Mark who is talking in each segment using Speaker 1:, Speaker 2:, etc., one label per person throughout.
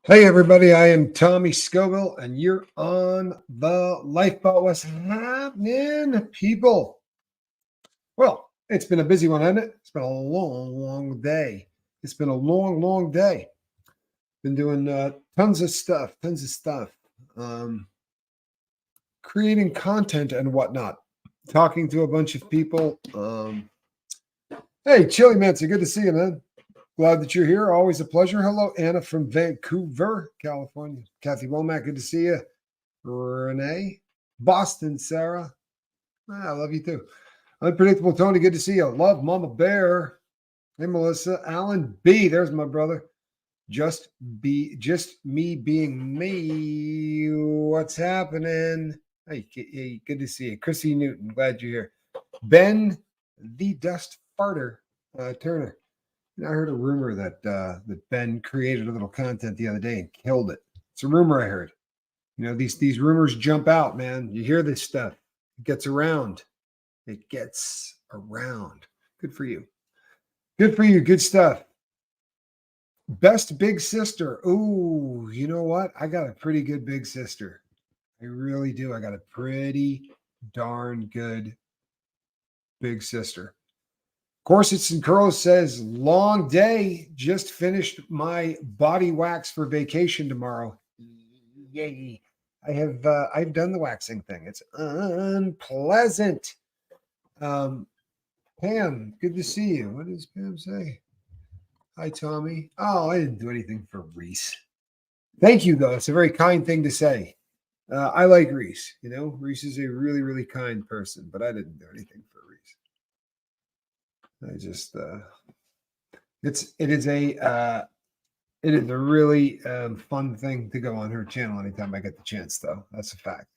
Speaker 1: Hey everybody, I am Tommy Scoville, and you're on the Lifeboat. What's happening, people? Well, it's been a busy one, hasn't it? It's been a long day. It's been a long day. Been doing tons of stuff. Um, Creating content and whatnot. Talking to a bunch of people. Hey, Chili Mancy, good to see you, man. Glad that you're here. Always a pleasure. Hello, Anna from Vancouver, California. Kathy Womack, good to see you. Renee, Boston, Sarah. I love you too. Unpredictable Tony, good to see you. Love Mama Bear. Hey, Melissa. Alan B. There's my brother. Just me being me. What's happening? Hey, good to see you. Chrissy Newton, glad you're here. Ben, the Dust Farter, Turner. I heard a rumor that that Ben created a little content the other day and killed it. It's a rumor I heard. You know, these rumors jump out, man. You hear this stuff. It gets around. It gets around. Good for you. Good for you. Good stuff. Best big sister. Ooh, you know what? I got a pretty good big sister. I really do. I got a pretty darn good big sister. Corsets and Curls says, long day. Just finished my body wax for vacation tomorrow. Yay. I've done the waxing thing. It's unpleasant. Pam, good to see you. What does Pam say? Hi, Tommy. Oh, I didn't do anything for Reese. Thank you, though. It's a very kind thing to say. I like Reese. You know, Reese is a really kind person, but I didn't do anything for Reese. I just it is a really fun thing to go on her channel anytime I get the chance, though. That's a fact.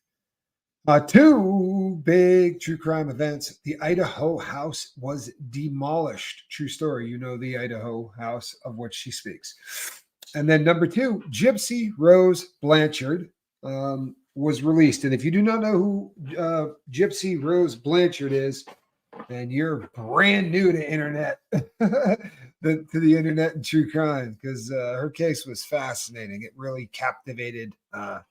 Speaker 1: Two big true crime events. The Idaho house was demolished. True story. You know the Idaho house of which she speaks. And then number two, Gypsy Rose Blanchard was released. And if you do not know who Gypsy Rose Blanchard is, then you're brand new to internet, to the internet and true crime, because her case was fascinating. It really captivated I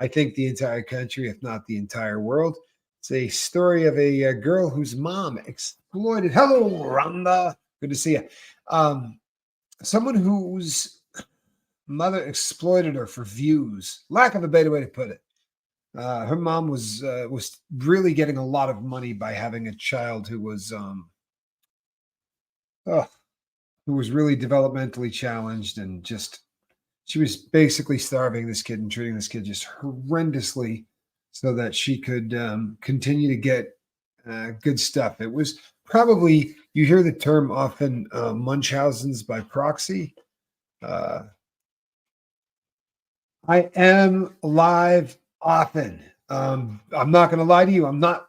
Speaker 1: think the entire country, if not the entire world. It's a story of a girl whose mom exploited. Hello, Rhonda. Good to see you. Someone whose mother exploited her for views. Lack of a better way to put it. Her mom was really getting a lot of money by having a child who was really developmentally challenged, and just she was basically starving this kid and treating this kid just horrendously so that she could continue to get good stuff. It was probably, you hear the term often, Munchausen's by proxy. I am live often. I'm not going to lie to you. I'm not,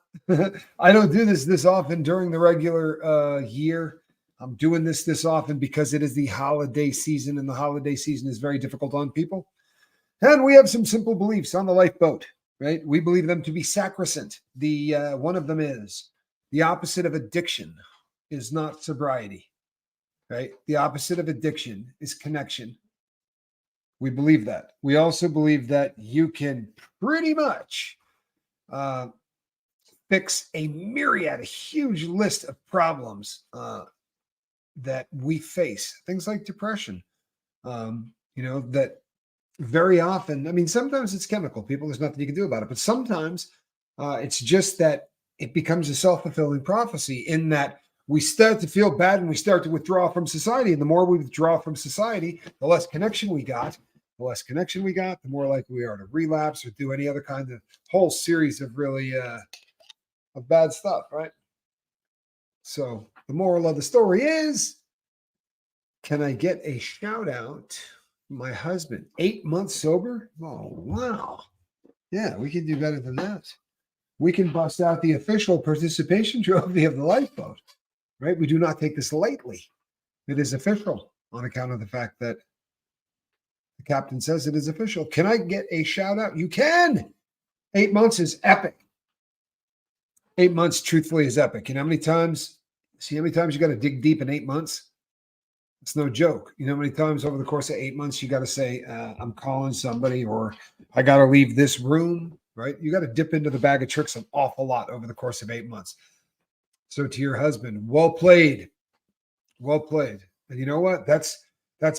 Speaker 1: I don't do this often during the regular year. I'm doing this often because it is the holiday season, and the holiday season is very difficult on people. And we have some simple beliefs on the Lifeboat, right? We believe them to be sacrosanct. The one of them is the opposite of addiction is not sobriety, right? The opposite of addiction is connection. We believe that. We also believe that you can pretty much fix a huge list of problems that we face, things like depression, that very often, I mean, sometimes it's chemical, people, there's nothing you can do about it, but sometimes it's just that it becomes a self-fulfilling prophecy, in that we start to feel bad and we start to withdraw from society. And the more we withdraw from society, the less connection we got. The less connection we got, the more likely we are to relapse or do any other kind of whole series of really of bad stuff, right? So the moral of the story is, can I get a shout out? My husband, 8 months sober. Oh, wow. Yeah, we can do better than that. We can bust out the official participation trophy of the Lifeboat, right? We do not take this lightly. It is official on account of the fact that the captain says it is official. Can I get a shout out? You can. 8 months is epic. 8 months, truthfully, is epic. You know how many times? See how many times you got to dig deep in 8 months? It's no joke. You know how many times over the course of 8 months you got to say, I'm calling somebody, or I got to leave this room, right? You got to dip into the bag of tricks an awful lot over the course of 8 months. So to your husband, well played. Well played. And you know what? That's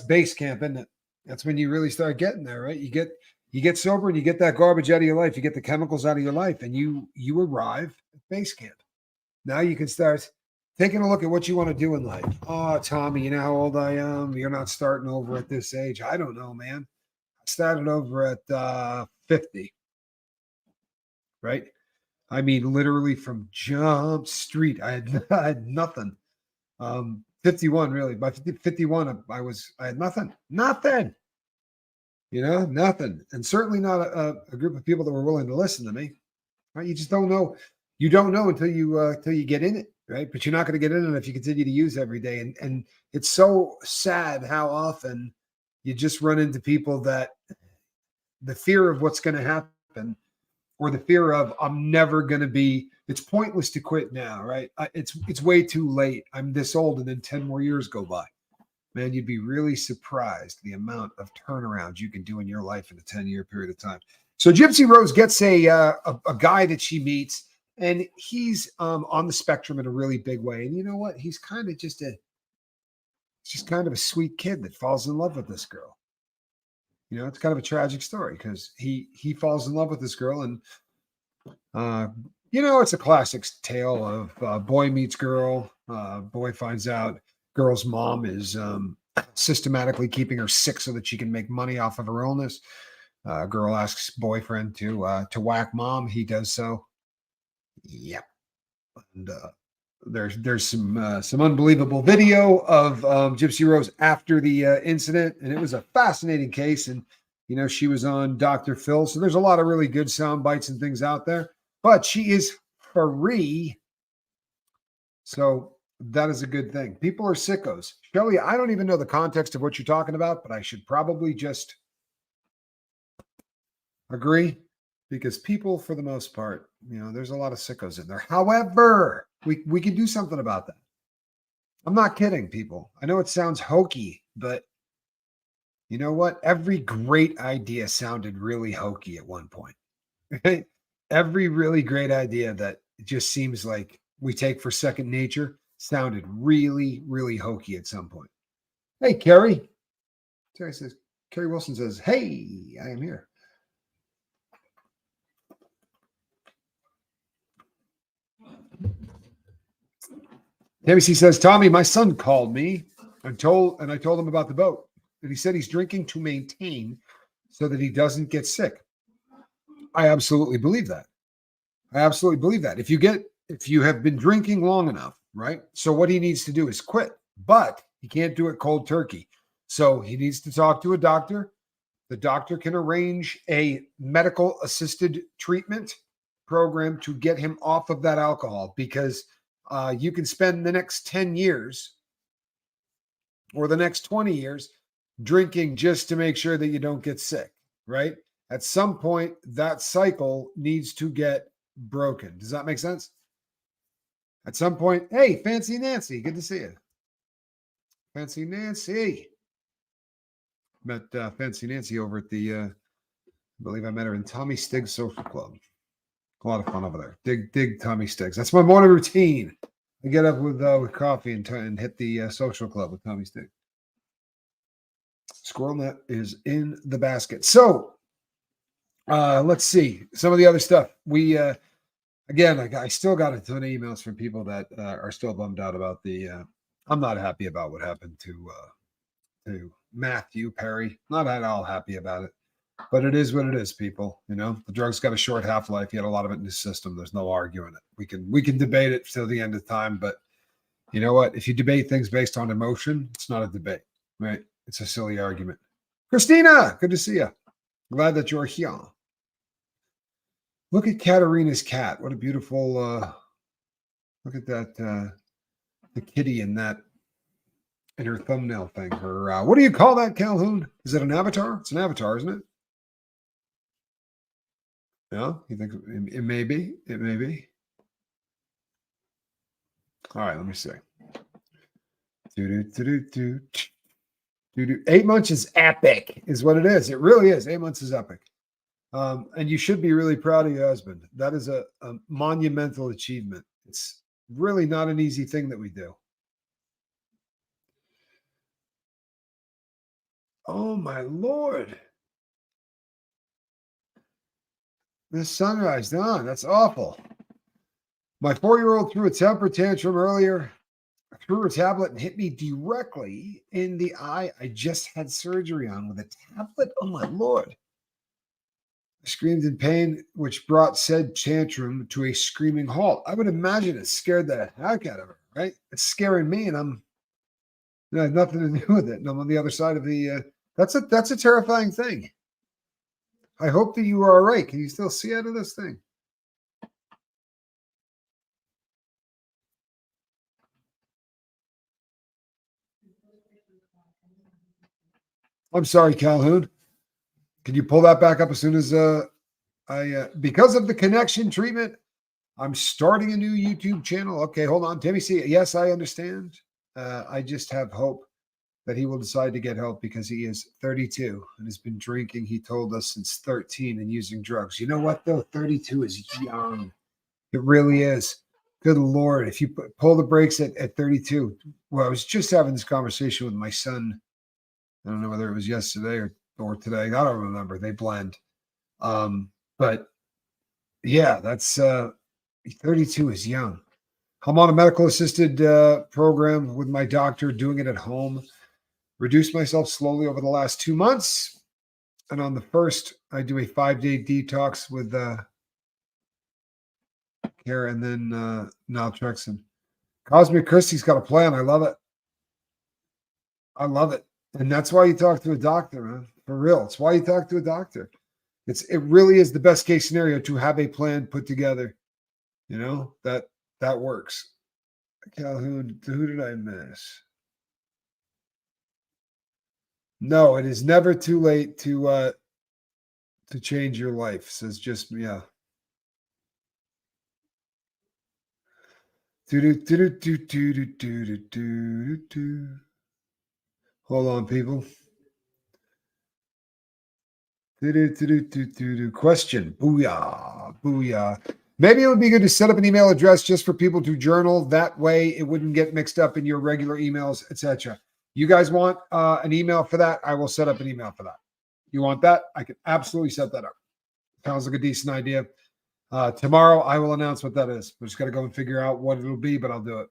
Speaker 1: base camp, isn't it? That's when you really start getting there, right? You get sober and you get that garbage out of your life. You get the chemicals out of your life, and you arrive at base camp. Now you can start taking a look at what you want to do in life. Oh, Tommy, you know how old I am? You're not starting over at this age. I don't know, man. I started over at 50, right? I mean, literally from Jump Street. I had nothing. 51, really. By 51, I had nothing. Nothing. Nothing. And certainly not a group of people that were willing to listen to me. Right? You just don't know. You don't know until you get in it, right? But you're not going to get in it if you continue to use every day. And it's so sad how often you just run into people that the fear of what's going to happen, or the fear of I'm never going to be. It's pointless to quit now, right? It's way too late. I'm this old, and then 10 more years go by. Man, you'd be really surprised the amount of turnarounds you can do in your life in a 10-year period of time. So Gypsy Rose gets a guy that she meets, and he's on the spectrum in a really big way. And you know what? He's kind of just a sweet kid that falls in love with this girl. It's kind of a tragic story because he falls in love with this girl, and it's a classic tale of boy meets girl. Boy finds out girl's mom is systematically keeping her sick so that she can make money off of her illness. Girl asks boyfriend to whack mom. He does so. Yep. And there's some unbelievable video of Gypsy Rose after the incident, and it was a fascinating case. And she was on Dr. Phil, so there's a lot of really good sound bites and things out there. But she is free, so that is a good thing. People are sickos. Shelly, I don't even know the context of what you're talking about, but I should probably just agree, because people, for the most part, there's a lot of sickos in there. However, we can do something about that. I'm not kidding, people. I know it sounds hokey, but you know what? Every great idea sounded really hokey at one point. Right? Every really great idea that just seems like we take for second nature sounded really, really hokey at some point. Hey, Carrie. Carrie Wilson says, hey, I am here. Debbie says, Tommy, my son called me and I told him about the boat. And he said he's drinking to maintain so that he doesn't get sick. I absolutely believe that. If you have been drinking long enough, right? So what he needs to do is quit, but he can't do it cold turkey. So he needs to talk to a doctor. The doctor can arrange a medical assisted treatment program to get him off of that alcohol, because you can spend the next 10 years or the next 20 years drinking just to make sure that you don't get sick, right? At some point, that cycle needs to get broken. Does that make sense? At some point, hey, Fancy Nancy, good to see you. Fancy Nancy. Met Fancy Nancy over at I believe I met her in Tommy Stiggs Social Club. A lot of fun over there. Dig Tommy Stiggs. That's my morning routine. I get up with coffee and hit the social club with Tommy Stiggs. Squirrel Nut is in the basket. So let's see some of the other stuff. We again, I still got a ton of emails from people that are still bummed out about the. I'm not happy about what happened to Matthew Perry. Not at all happy about it, but it is what it is, people. The drug's got a short half-life. He had a lot of it in his system. There's no arguing it. We can debate it till the end of time, but you know what? If you debate things based on emotion, it's not a debate, right? It's a silly argument. Christina, good to see you. Glad that you're here. Look at Katarina's cat. What a beautiful, look at that, the kitty in her thumbnail thing. Her, what do you call that, Calhoun? Is it an avatar? It's an avatar, isn't it? Yeah, you think it may be? It may be. All right, let me see. Dude, 8 months is epic, is what it is. It really is. 8 months is epic. And you should be really proud of your husband. That is a monumental achievement. It's really not an easy thing that we do. Oh my Lord. The sunrise, Don. That's awful. My 4-year-old threw a temper tantrum earlier, threw her tablet and hit me directly in the eye. I just had surgery on with a tablet. Oh my Lord. I screamed in pain, which brought said tantrum to a screaming halt. I would imagine it scared the heck out of her, right? It's scaring me, and I have nothing to do with it. And I'm on the other side of the. That's a terrifying thing. I hope that you are all right. Can you still see out of this thing? I'm sorry, Calhoun. Can you pull that back up as soon as because of the connection treatment, I'm starting a new YouTube channel. Okay, hold on. Timmy C. Yes, I understand. I just have hope that he will decide to get help because he is 32 and has been drinking, he told us, since 13 and using drugs. You know what, though? 32 is young. It really is. Good Lord. If you pull the brakes at 32. Well, I was just having this conversation with my son. I don't know whether it was yesterday or today. I don't remember. They blend. But yeah, that's 32 is young. I'm on a medical assisted program with my doctor, doing it at home. Reduced myself slowly over the last 2 months. And on the first, I do a 5-day detox with care and then naltrexone. Cosmic Christie's got a plan. I love it. I love it. And that's why you talk to a doctor, man. For real. It's why you talk to a doctor. It really is the best case scenario to have a plan put together. You know, that works. Calhoun, who did I miss? No, it is never too late to change your life. Says just yeah. Hold on, people. Question. Booyah. Booyah. Maybe it would be good to set up an email address just for people to journal. That way it wouldn't get mixed up in your regular emails, etc. You guys want an email for that? I will set up an email for that. You want that? I can absolutely set that up. Sounds like a decent idea. Tomorrow I will announce what that is. We're just got to go and figure out what it'll be, but I'll do it.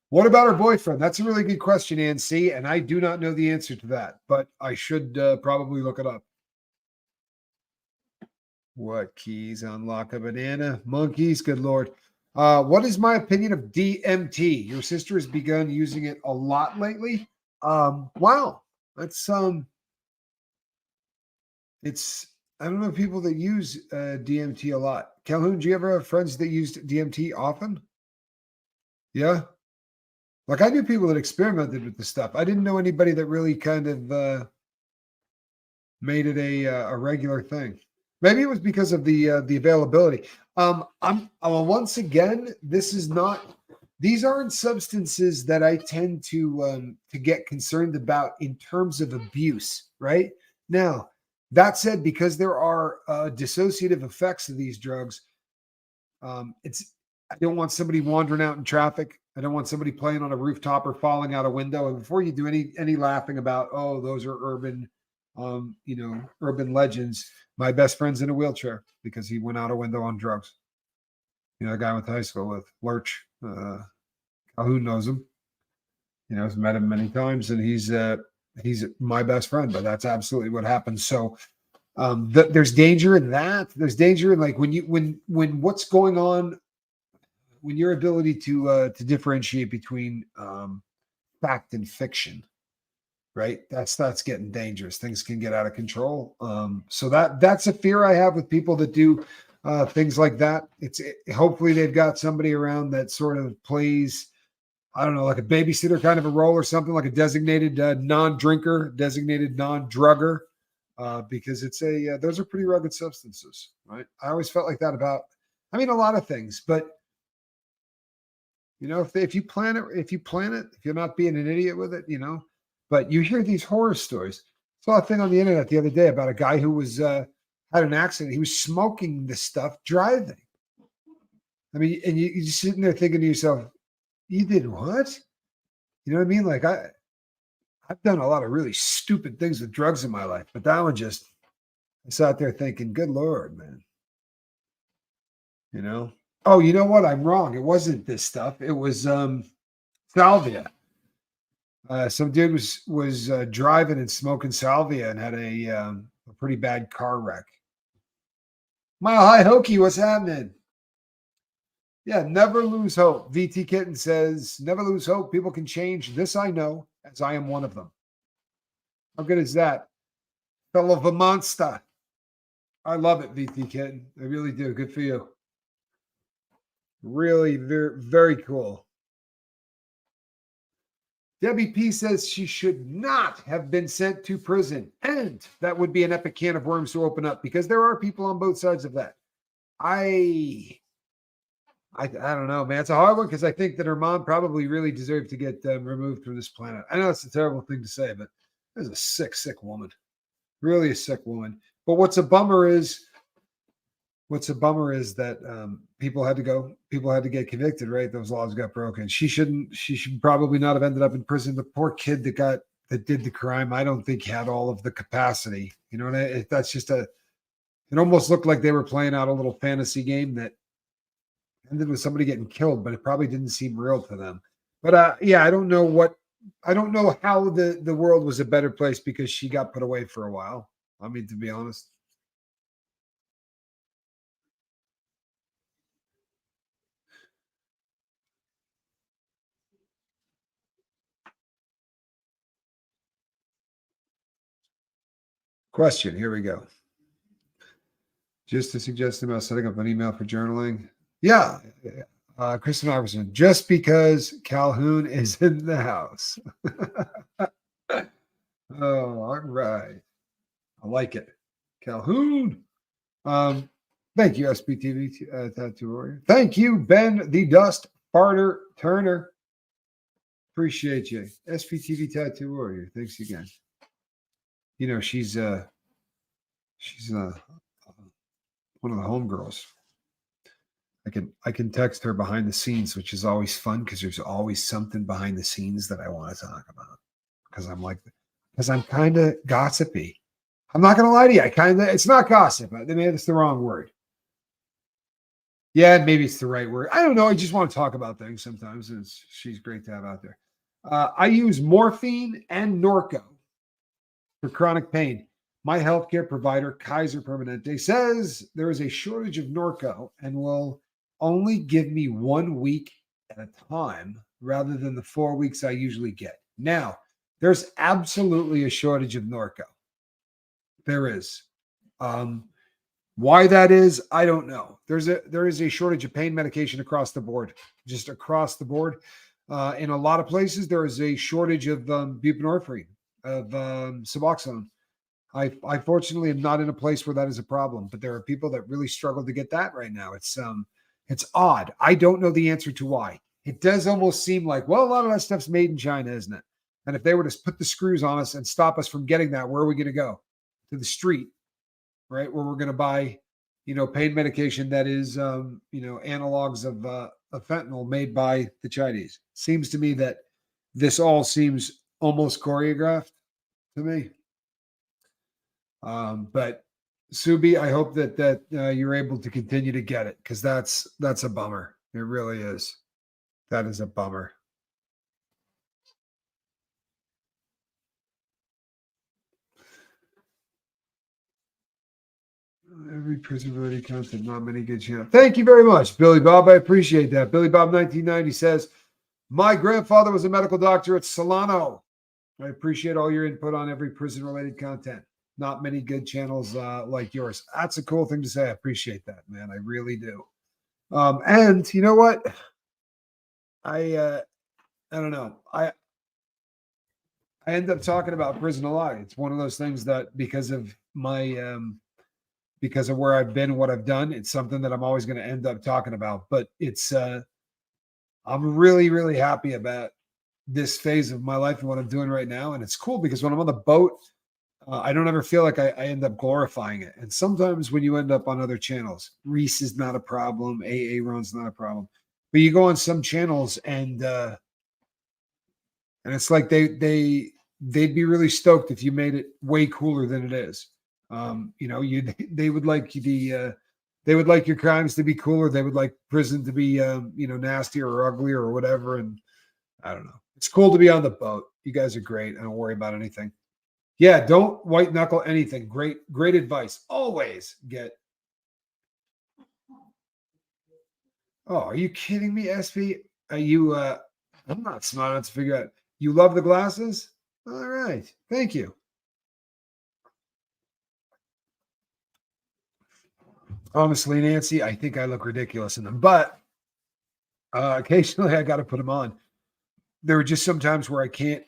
Speaker 1: What about her boyfriend? That's a really good question, Nancy, and I do not know the answer to that, but I should probably look it up. What keys unlock a banana? Monkeys, good Lord. What is my opinion of DMT? Your sister has begun using it a lot lately. Wow. That's it's I don't know people that use DMT a lot. Calhoun, do you ever have friends that used DMT often? Yeah. Like I knew people that experimented with the stuff. I didn't know anybody that really kind of made it a regular thing. Maybe it was because of the availability. I'm once again, these aren't substances that I tend to get concerned about in terms of abuse. Right now, that said, because there are dissociative effects of these drugs, I don't want somebody wandering out in traffic. I don't want somebody playing on a rooftop or falling out a window. And before you do any laughing about, oh, those are urban legends. My best friend's in a wheelchair because he went out a window on drugs. You know, a guy I went to high school with, Lurch. Calhoun knows him. You know, I've met him many times, and he's my best friend. But that's absolutely what happens. So there's danger in that. There's danger in like when what's going on, when your ability to differentiate between fact and fiction. Right, that's getting dangerous. Things can get out of control. So that's a fear I have with people that do things like that. Hopefully they've got somebody around that sort of plays, I don't know, like a babysitter kind of a role or something, like a designated non-drinker, designated non-drugger, because those are pretty rugged substances, right? I always felt like that about, a lot of things, but you know, if you plan it, if you're not being an idiot with it, you know. But you hear these horror stories. Saw a thing on the internet the other day about a guy who was had an accident. He was smoking this stuff driving. I mean, and you're just sitting there thinking to yourself, "You did what?" You know what I mean? Like I've done a lot of really stupid things with drugs in my life, but that one just I sat there thinking, "Good Lord, man." You know? Oh, you know what? I'm wrong. It wasn't this stuff. It was salvia. Some dude was driving and smoking salvia and had a pretty bad car wreck. Mile High Hokey, what's happening? Yeah, never lose hope. VT Kitten says, never lose hope. People can change. This I know, as I am one of them. How good is that? Fellow of a monster. I love it, VT Kitten. I really do. Good for you. Really, very, very cool. Debbie P says she should not have been sent to prison. And that would be an epic can of worms to open up because there are people on both sides of that. I don't know, man. It's a hard one because I think that her mom probably really deserved to get removed from this planet. I know it's a terrible thing to say, but this is a sick, sick woman. Really a sick woman. But what's a bummer is that people had to go. People had to get convicted, right? Those laws got broken. She should probably not have ended up in prison. The poor kid that did the crime, I don't think had all of the capacity. You know, that's just it almost looked like they were playing out a little fantasy game that ended with somebody getting killed, but it probably didn't seem real to them. But yeah, I don't know how the world was a better place because she got put away for a while. I mean, to be honest. Question. Here we go. Just to suggest about setting up an email for journaling. Yeah. Kristen Iverson, just because Calhoun is in the house. Oh, all right. I like it. Calhoun. Thank you, SBTV Tattoo Warrior. Thank you, Ben the Dust Farter Turner. Appreciate you. SBTV Tattoo Warrior. Thanks again. You know, she's one of the homegirls. I can text her behind the scenes, which is always fun because there's always something behind the scenes that I want to talk about. Because I'm kind of gossipy. I'm not gonna lie to you. It's not gossip. Maybe it's the wrong word. Yeah, maybe it's the right word. I don't know. I just want to talk about things sometimes. And she's great to have out there. I use morphine and Norco for chronic pain. My healthcare provider, Kaiser Permanente, says there is a shortage of Norco and will only give me 1 week at a time rather than the 4 weeks I usually get. Now, there's absolutely a shortage of Norco. There is. Why that is, I don't know. There is a shortage of pain medication across the board, just across the board. In a lot of places, there is a shortage of buprenorphine, of Suboxone. I fortunately am not in a place where that is a problem, but there are people that really struggle to get that right now. It's odd. I don't know the answer to why. It does almost seem like, well, a lot of that stuff's made in China, isn't it? And if they were to put the screws on us and stop us from getting that, where are we going to go? To the street, right? Where we're going to buy, pain medication that is, analogs of fentanyl made by the Chinese. Seems to me that this all seems almost choreographed to me. But Subi, I hope that you're able to continue to get it because that's a bummer. It really is. That is a bummer. Every prison related content, not many good channels. Thank you very much, Billy Bob. I appreciate that. Billy Bob 1990 says, my grandfather was a medical doctor at Solano. I appreciate all your input on every prison related content. Not many good channels like yours. That's a cool thing to say. I appreciate that, man. I really do. And you know what? I don't know. I end up talking about prison a lot. It's one of those things that because of my because of where I've been, what I've done, it's something that I'm always going to end up talking about. But it's I'm really, really happy about this phase of my life and what I'm doing right now. And it's cool because when I'm on the boat, I don't ever feel like I end up glorifying it. And sometimes when you end up on other channels, Reese is not a problem, Ron's not a problem. But you go on some channels and it's like they'd be really stoked if you made it way cooler than it is. You know, they would like they would like your crimes to be cooler. They would like prison to be you know, nastier or uglier or whatever. And I don't know. It's cool to be on the boat. You guys are great. I don't worry about anything. Yeah, don't white knuckle anything. Great advice. Always get. Oh, are you kidding me, SP? Are you I'm not smart enough to figure out. You love the glasses? All right. Thank you. Honestly, Nancy, I think I look ridiculous in them, but occasionally I got to put them on. There are just some times where I can't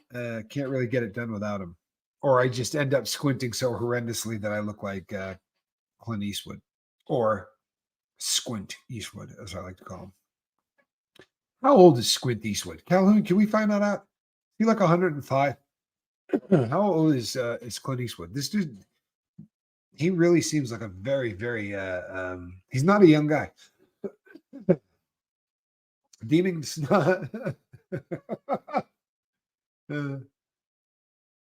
Speaker 1: really get it done without them, or I just end up squinting so horrendously that I look like Clint Eastwood, or Squint Eastwood, as I like to call him. How old is Squint Eastwood? Calhoun, can we find that out? He like 105. How old is Clint Eastwood? This dude, he really seems like a very, very he's not a young guy. Deeming's not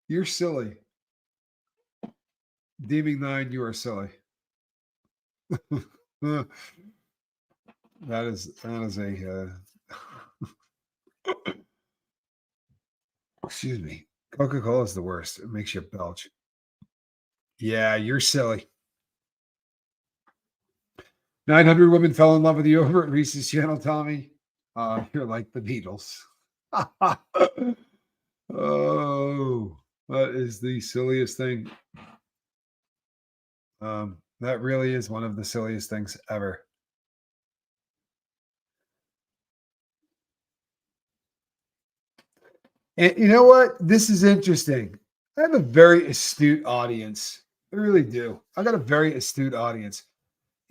Speaker 1: you're silly. Deeming 9, you are silly. that is a excuse me. Coca-Cola is the worst. It makes you belch. Yeah, you're silly. 900 women fell in love with you over at Reese's channel, Tommy. You're like the Beatles. Oh, that is the silliest thing. That really is one of the silliest things ever. And you know what? This is interesting. I have a very astute audience. I really do. I got a very astute audience.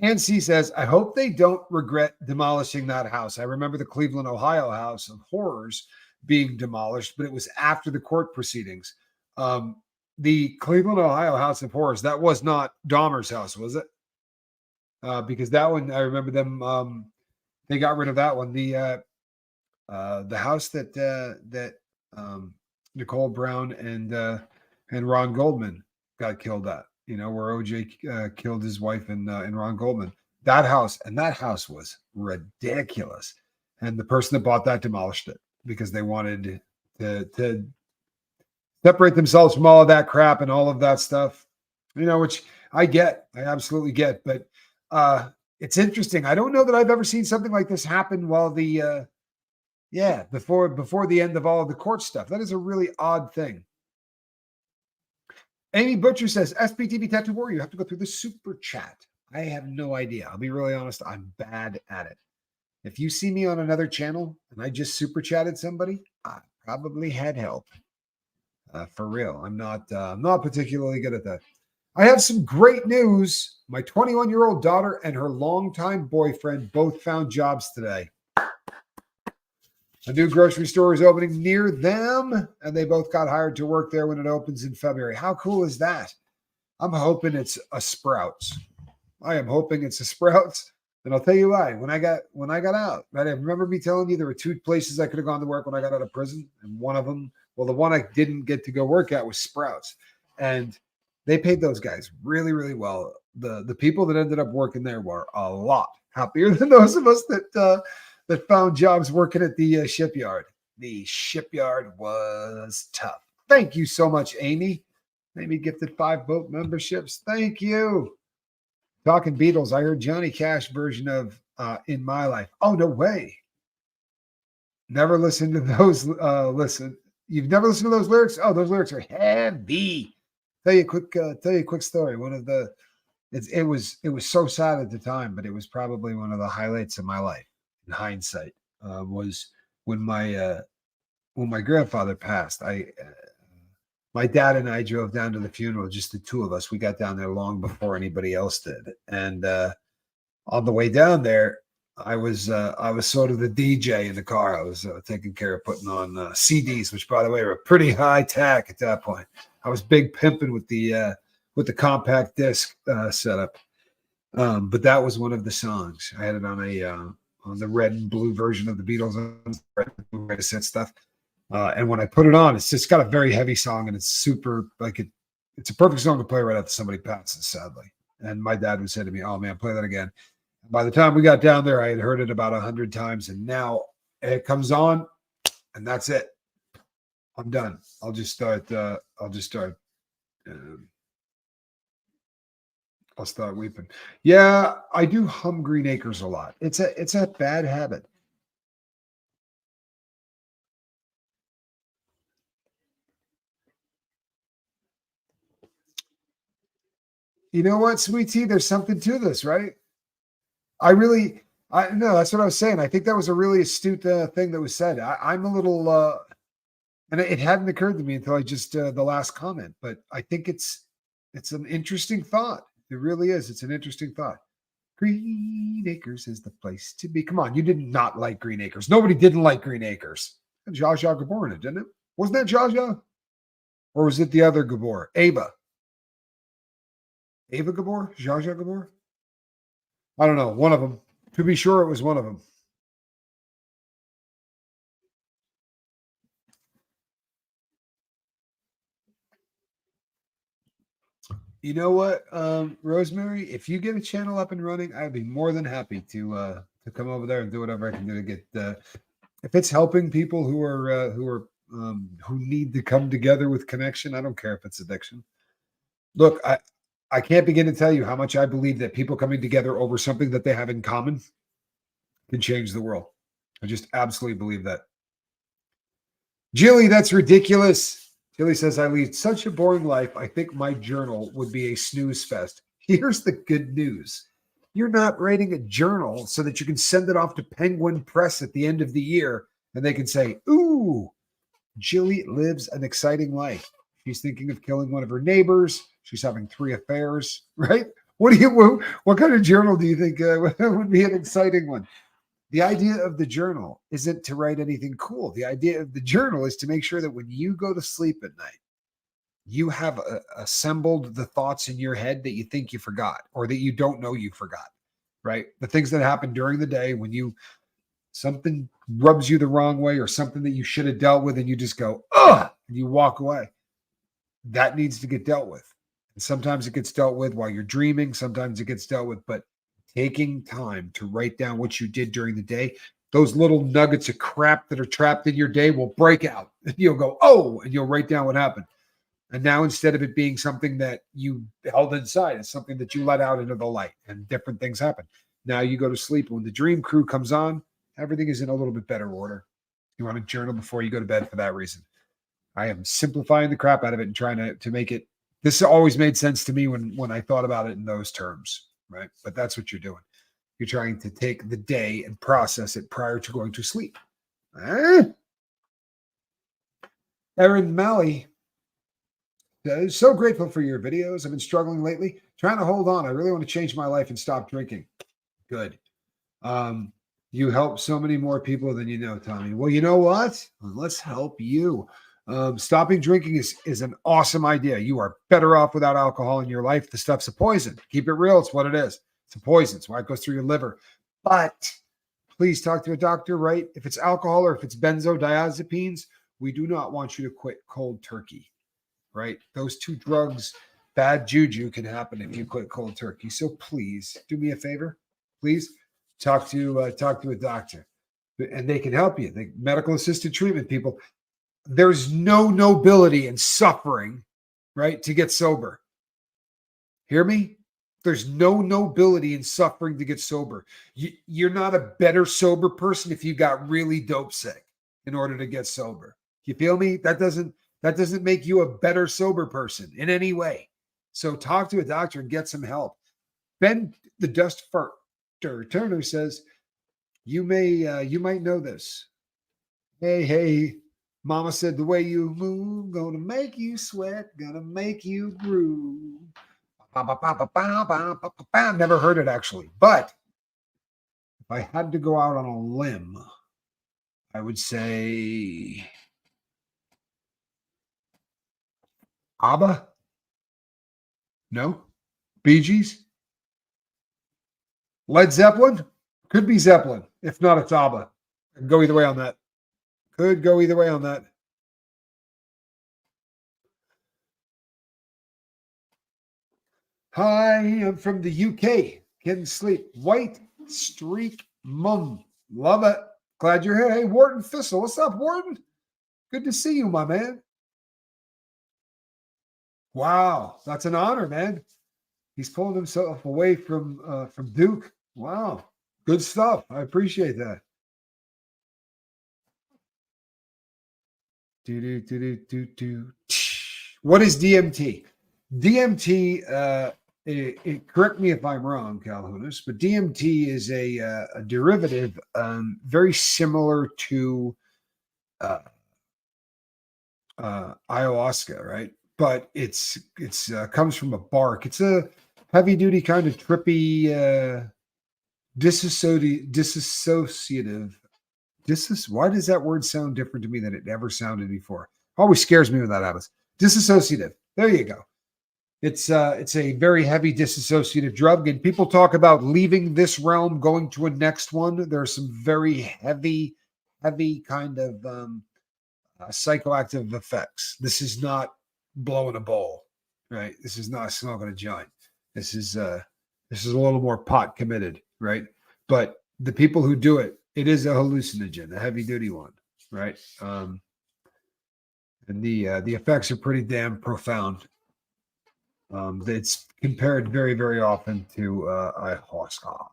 Speaker 1: And C says, I hope they don't regret demolishing that house. I remember the Cleveland, Ohio house of horrors being demolished, but it was after the court proceedings. The Cleveland, Ohio house of horrors, that was not Dahmer's house, was it? Because that one, I remember them, they got rid of that one. The house that Nicole Brown and Ron Goldman got killed at, you know, where OJ killed his wife and Ron Goldman. That house was ridiculous, and the person that bought that demolished it because they wanted to separate themselves from all of that crap and all of that stuff, you know, which I absolutely get, but it's interesting. I don't know that I've ever seen something like this happen while the before the end of all of the court stuff. That is a really odd thing. Amy Butcher says, SPTV Tattoo Warrior, you have to go through the super chat. I have no idea. I'll be really honest. I'm bad at it. If you see me on another channel and I just super chatted somebody, I probably had help. For real. I'm not particularly good at that. I have some great news. My 21-year-old daughter and her longtime boyfriend both found jobs today. A new grocery store is opening near them, and they both got hired to work there when it opens in February. How cool is that? I'm hoping it's a Sprouts. I am hoping it's a Sprouts. And I'll tell you why. When I got out, right? I remember me telling you there were 2 places I could have gone to work when I got out of prison. And one of them, well, the one I didn't get to go work at was Sprouts. And they paid those guys really, really well. The people that ended up working there were a lot happier than those of us that found jobs working at the shipyard. The shipyard was tough. Thank you so much, Amy. Amy gifted 5 boat memberships. Thank you. Talking Beatles, I heard Johnny Cash version of In My Life. Oh, no way. Never listened to those. You've never listened to those lyrics? Oh, those lyrics are heavy. Tell you a quick story. One of the it was so sad at the time, but it was probably one of the highlights of my life in hindsight. Was when my grandfather passed. My dad and I drove down to the funeral, just the 2 of us. We got down there long before anybody else did. And on the way down there, I was sort of the DJ in the car. I was taking care of putting on CDs, which by the way were pretty high tech at that point. I was big pimping with the compact disc setup. But that was one of the songs. I had it on the red and blue version of the Beatles greatest hit stuff. And when I put it on, it's just got a very heavy song, and it's super like it's a perfect song to play right after somebody passes, sadly. And my dad would say to me, "Oh man, play that again." By the time we got down there, I had heard it about 100 times, and now it comes on, and that's it. I'm done. I'll just start. I'll start weeping. Yeah, I do hum Green Acres a lot. It's a bad habit. You know what, sweet tea? There's something to this, right? I know that's what I was saying. I think that was a really astute thing that was said. I'm a little, and it hadn't occurred to me until I just the last comment. But I think it's an interesting thought. It really is. It's an interesting thought. Green Acres is the place to be. Come on, you did not like Green Acres. Nobody didn't like Green Acres. Zsa Zsa Gabor in it, didn't it? Wasn't that Zsa Zsa? Or was it the other Gabor? Ava. Ava Gabor? Zsa Zsa Gabor? I don't know. One of them. To be sure, it was one of them. You know what, Rosemary? If you get a channel up and running, I'd be more than happy to come over there and do whatever I can do to get. If it's helping people who need to come together with connection, I don't care if it's addiction. Look, I can't begin to tell you how much I believe that people coming together over something that they have in common can change the world. I just absolutely believe that. Jilly, that's ridiculous. Jilly says, I lead such a boring life. I think my journal would be a snooze fest. Here's the good news. You're not writing a journal so that you can send it off to Penguin Press at the end of the year and they can say, ooh, Jilly lives an exciting life. She's thinking of killing one of her neighbors. She's having 3 affairs, right? What kind of journal do you think would be an exciting one? The idea of the journal isn't to write anything cool. The idea of the journal is to make sure that when you go to sleep at night, you have assembled the thoughts in your head that you think you forgot or that you don't know you forgot, right? The things that happen during the day when something rubs you the wrong way or something that you should have dealt with and you just go, ugh, and you walk away. That needs to get dealt with. And sometimes it gets dealt with while you're dreaming. Sometimes it gets dealt with, but taking time to write down what you did during the day, those little nuggets of crap that are trapped in your day will break out. And you'll go, oh, and you'll write down what happened. And now instead of it being something that you held inside, it's something that you let out into the light and different things happen. Now you go to sleep. When the dream crew comes on, everything is in a little bit better order. You want to journal before you go to bed for that reason. I am simplifying the crap out of it and trying to make it. This always made sense to me when I thought about it in those terms, right? But that's what you're doing. You're trying to take the day and process it prior to going to sleep. Erin Malley says, so grateful for your videos. I've been struggling lately, trying to hold on. I really want to change my life and stop drinking. Good. You help so many more people than you know, Tommy. Well, you know what? Let's help you. Stopping drinking is an awesome idea. You are better off without alcohol in your life. The stuff's a poison. Keep it real. It's what it is. It's a poison. It's why it goes through your liver. But please talk to a doctor, right? If it's alcohol or if it's benzodiazepines, we do not want you to quit cold turkey, right? Those 2 drugs, bad juju can happen if you quit cold turkey. So please do me a favor. Please talk to a doctor, and they can help you. The medical assisted treatment people. There's no nobility in suffering, right, to get sober. Hear me? There's no nobility in suffering to get sober. You're not a better sober person if you got really dope sick in order to get sober. You feel me? That doesn't make you a better sober person in any way. So talk to a doctor and get some help. Ben the Dust Farter Turner says, you might know this. Hey. Mama said, the way you move, gonna make you sweat, gonna make you groove. Never heard it actually, but If I had to go out on a limb, I would say ABBA. No, Bee Gees, Led Zeppelin. Could be Zeppelin. If not, it's ABBA. Could go either way on that. Could go either way on that. Hi, I'm from the UK. Getting sleep. White Streak Mum. Love it. Glad you're here. Hey, Wharton Thistle. What's up, Wharton? Good to see you, my man. Wow, that's an honor, man. He's pulling himself away from Duke. Wow, good stuff. I appreciate that. What is DMT? DMT. Correct me if I'm wrong, Calhounis, but DMT is a derivative, very similar to ayahuasca, right? But it's comes from a bark. It's a heavy duty kind of trippy, disassociative. Why does that word sound different to me than it ever sounded before? Always scares me when that happens. Disassociative. There you go. It's a very heavy disassociative drug, and people talk about leaving this realm, going to a next one. There are some very heavy kind of psychoactive effects. This is not blowing a bowl, right? This is not smoking a joint. This is a little more pot committed, right? But the people who do it, it is a hallucinogen, a heavy duty one, right? And the effects are pretty damn profound. It's compared very, very often to ayahuasca.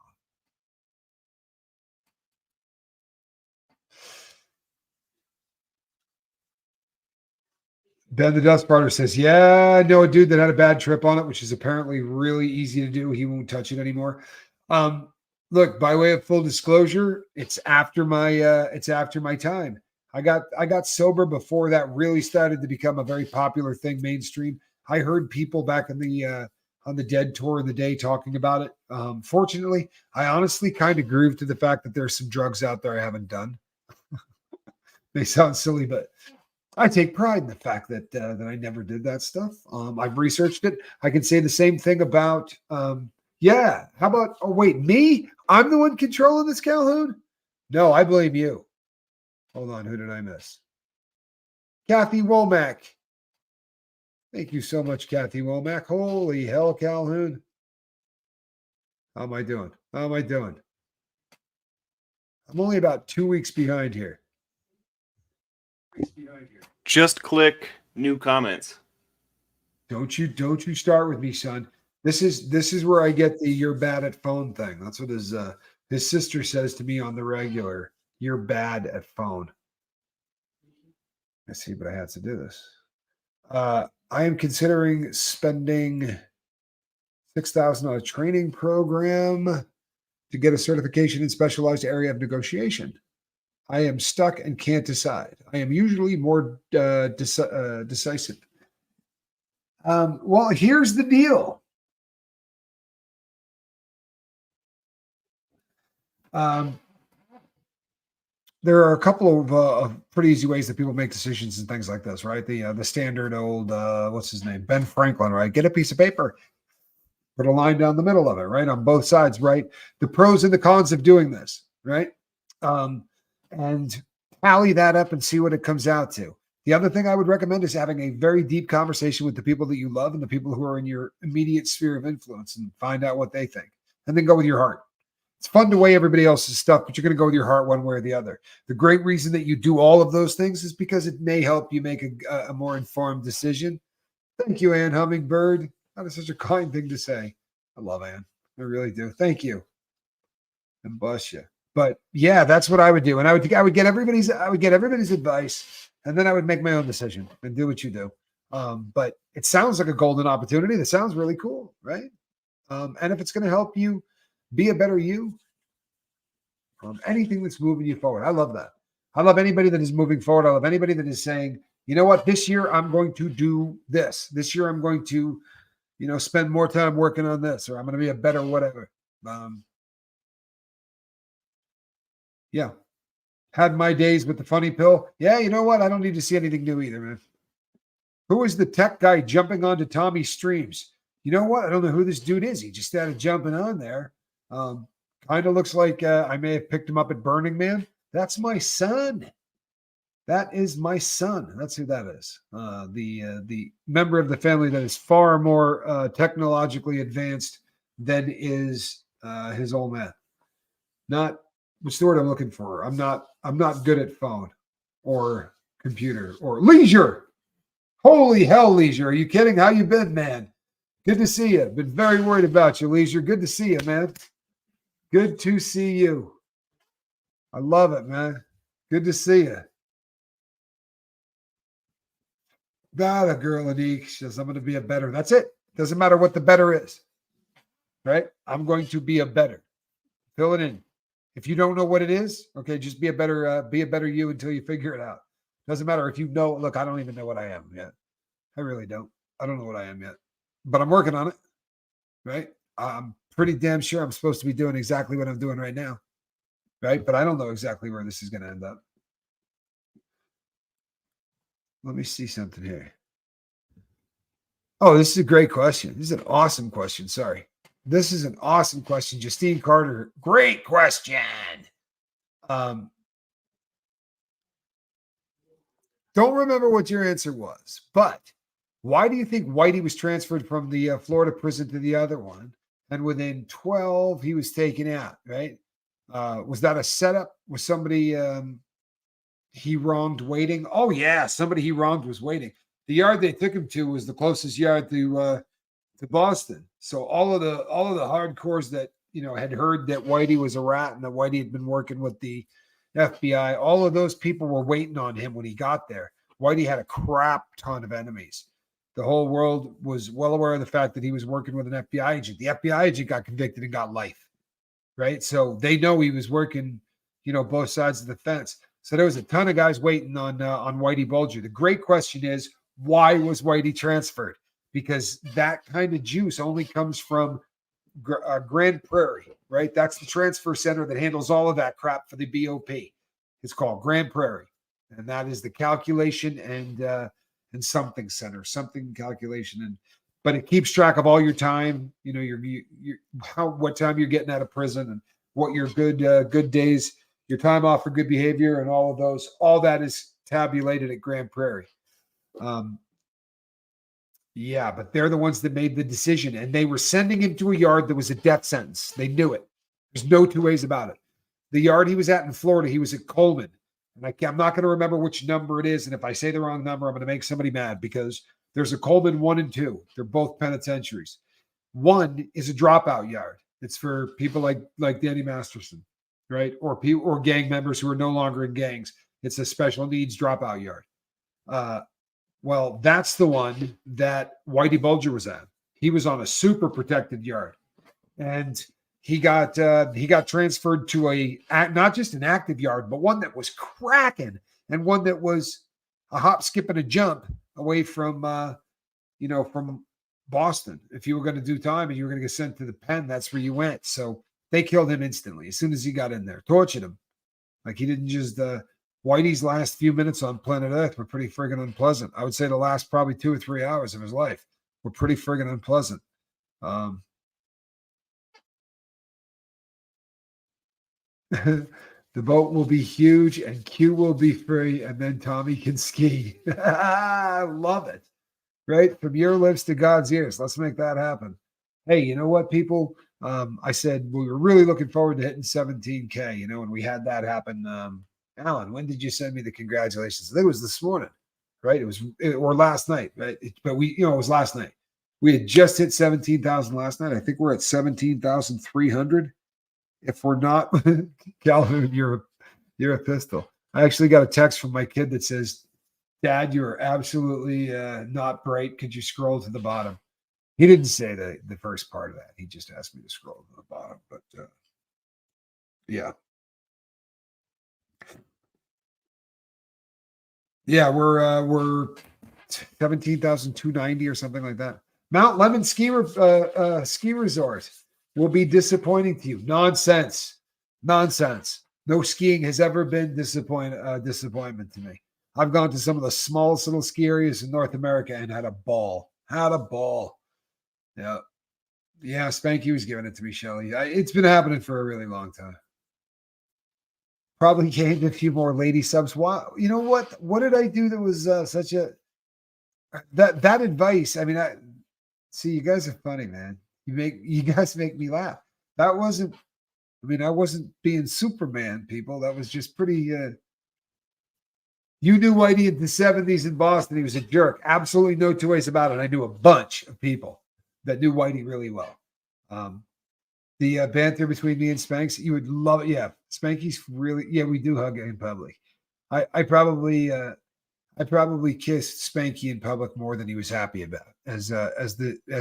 Speaker 1: Ben the Dust Barter says, yeah, I know a dude that had a bad trip on it, which is apparently really easy to do. He won't touch it anymore. Look, by way of full disclosure, it's after my time. I got sober before that really started to become a very popular thing mainstream. I heard people back in the on the Dead tour of the day talking about it. Fortunately, I honestly kind of grooved to the fact that there's some drugs out there I haven't done. They sound silly, but I take pride in the fact that that I never did that stuff. I've researched it. I can say the same thing about yeah. How about wait, me? I'm the one controlling this, Calhoun? No, I blame you. Hold on, who did I miss? Kathy Womack. Thank you so much, Kathy Womack. Holy hell, Calhoun. How am I doing? How am I doing? I'm only about 2 weeks behind here.
Speaker 2: Just click new comments.
Speaker 1: Don't you start with me, son. This is where I get the "you're bad at phone" thing. That's what his sister says to me on the regular. You're bad at phone. Let's see, but I had to do this. I am considering spending $6,000 on a training program to get a certification in specialized area of negotiation. I am stuck and can't decide. I am usually more decisive. Well, here's the deal. There are a couple of pretty easy ways that people make decisions and things like this, right? The standard old what's his name, Ben Franklin, right? Get a piece of paper, put a line down the middle of it, right, on both sides, right? The pros and the cons of doing this, right? And tally that up and see what it comes out to. The other thing I would recommend is having a very deep conversation with the people that you love and the people who are in your immediate sphere of influence and find out what they think, and then go with your heart. It's fun to weigh everybody else's stuff, but you're going to go with your heart one way or the other. The great reason that you do all of those things is because it may help you make a more informed decision. Thank you, Ann Hummingbird. That is such a kind thing to say. I love Ann. I really do. Thank you. And bless you. But yeah, that's what I would do. And I would get everybody's advice, and then I would make my own decision and do what you do. But it sounds like a golden opportunity. That sounds really cool, right? And if it's going to help you be a better you, anything that's moving you forward, I love that. I love anybody that is moving forward. I love anybody that is saying, you know what, this year I'm going to do this. This year I'm going to, spend more time working on this, or I'm going to be a better whatever. Yeah. Had my days with the funny pill. Yeah, you know what? I don't need to see anything new either, man. Who is the tech guy jumping onto Tommy's streams? You know what? I don't know who this dude is. He just started jumping on there. Kind of looks like I may have picked him up at Burning Man. That's my son. That is my son. That's who that is. The member of the family that is far more technologically advanced than is his old man. Not what's the word I'm looking for? I'm not good at phone or computer or leisure. Holy hell, Leisure. Are you kidding? How you been, man? Good to see you. Been very worried about you, Leisure. Good to see you, man. Good to see you. I love it, man. Good to see you. Got a girl, Anique. She says, I'm going to be a better. That's it. Doesn't matter what the better is, right? I'm going to be a better. Fill it in. If you don't know what it is, okay, just be a better you until you figure it out. Doesn't matter if you know. Look, I don't even know what I am yet. I really don't. I don't know what I am yet, but I'm working on it, right? I'm pretty damn sure I'm supposed to be doing exactly what I'm doing right now, right? But I don't know exactly where this is going to end up. Let me see something here. Oh, this is a great question. This is an awesome question. Sorry. This is an awesome question. Justine Carter, great question. Don't remember what your answer was, but why do you think Whitey was transferred from the Florida prison to the other one? And within 12, he was taken out, right? Was that a setup? Was somebody he wronged waiting? Oh, yeah, somebody he wronged was waiting. The yard they took him to was the closest yard to Boston. So all of the hardcores that had heard that Whitey was a rat and that Whitey had been working with the FBI, all of those people were waiting on him when he got there. Whitey had a crap ton of enemies. The whole world was well aware of the fact that he was working with an FBI agent. The FBI agent got convicted and got life, right? So they know he was working, both sides of the fence. So there was a ton of guys waiting on Whitey Bulger. The great question is, why was Whitey transferred? Because that kind of juice only comes from Grand Prairie, right? That's the transfer center that handles all of that crap for the BOP. It's called Grand Prairie, and that is the calculation and something center, something calculation, but it keeps track of all your time. What time you're getting out of prison and what your good days, your time off for good behavior, and all of those. All that is tabulated at Grand Prairie. Yeah, but they're the ones that made the decision, and they were sending him to a yard that was a death sentence. They knew it. There's no two ways about it. The yard he was at in Florida, he was at Coleman. And I'm not going to remember which number it is. And if I say the wrong number, I'm going to make somebody mad because there's a Coleman 1 and 2. They're both penitentiaries. 1 is a dropout yard. It's for people like Danny Masterson, right? Or gang members who are no longer in gangs. It's a special needs dropout yard. Well, that's the one that Whitey Bulger was at. He was on a super protected yard, and he got transferred to not just an active yard, but one that was cracking, and one that was a hop, skip, and a jump away from from Boston. If you were going to do time and you were going to get sent to the pen, that's where you went. So they killed him instantly as soon as he got in there, tortured him. Like he didn't just. Whitey's last few minutes on planet Earth were pretty friggin' unpleasant. I would say the last probably 2 or 3 hours of his life were pretty friggin' unpleasant. The boat will be huge and Q will be free, and then Tommy can ski. I love it. Right? From your lips to God's ears. Let's make that happen. Hey, you know what, people? I said we were really looking forward to hitting 17K, and we had that happen. Alan, when did you send me the congratulations? I think it was this morning, right? Or last night, right? But it was last night. We had just hit 17,000 last night. I think we're at 17,300. If we're not, Calvin, you're a pistol. I actually got a text from my kid that says, "Dad, you're absolutely not bright. Could you scroll to the bottom?" He didn't say the first part of that. He just asked me to scroll to the bottom. But yeah. Yeah, we're 17,290 or something like that. Mount Lemon ski resort will be disappointing to you. Nonsense. No skiing has ever been disappointment to me. I've gone to some of the smallest little ski areas in North America and had a ball. Had a ball. Yeah. Yeah, Spanky was giving it to me, Shelly. It's been happening for a really long time. Probably gained a few more lady subs. Why? You know what? What did I do that was such a that advice? I mean, I see you guys are funny, man. You guys make me laugh. That wasn't. I mean, I wasn't being Superman, people. That was just pretty. You knew Whitey in the 70s in Boston. He was a jerk. Absolutely no two ways about it. I knew a bunch of people that knew Whitey really well. The banter between me and Spanks, you would love it. Yeah, Spanky's really. Yeah, we do hug in public. I probably kissed Spanky in public more than he was happy about. As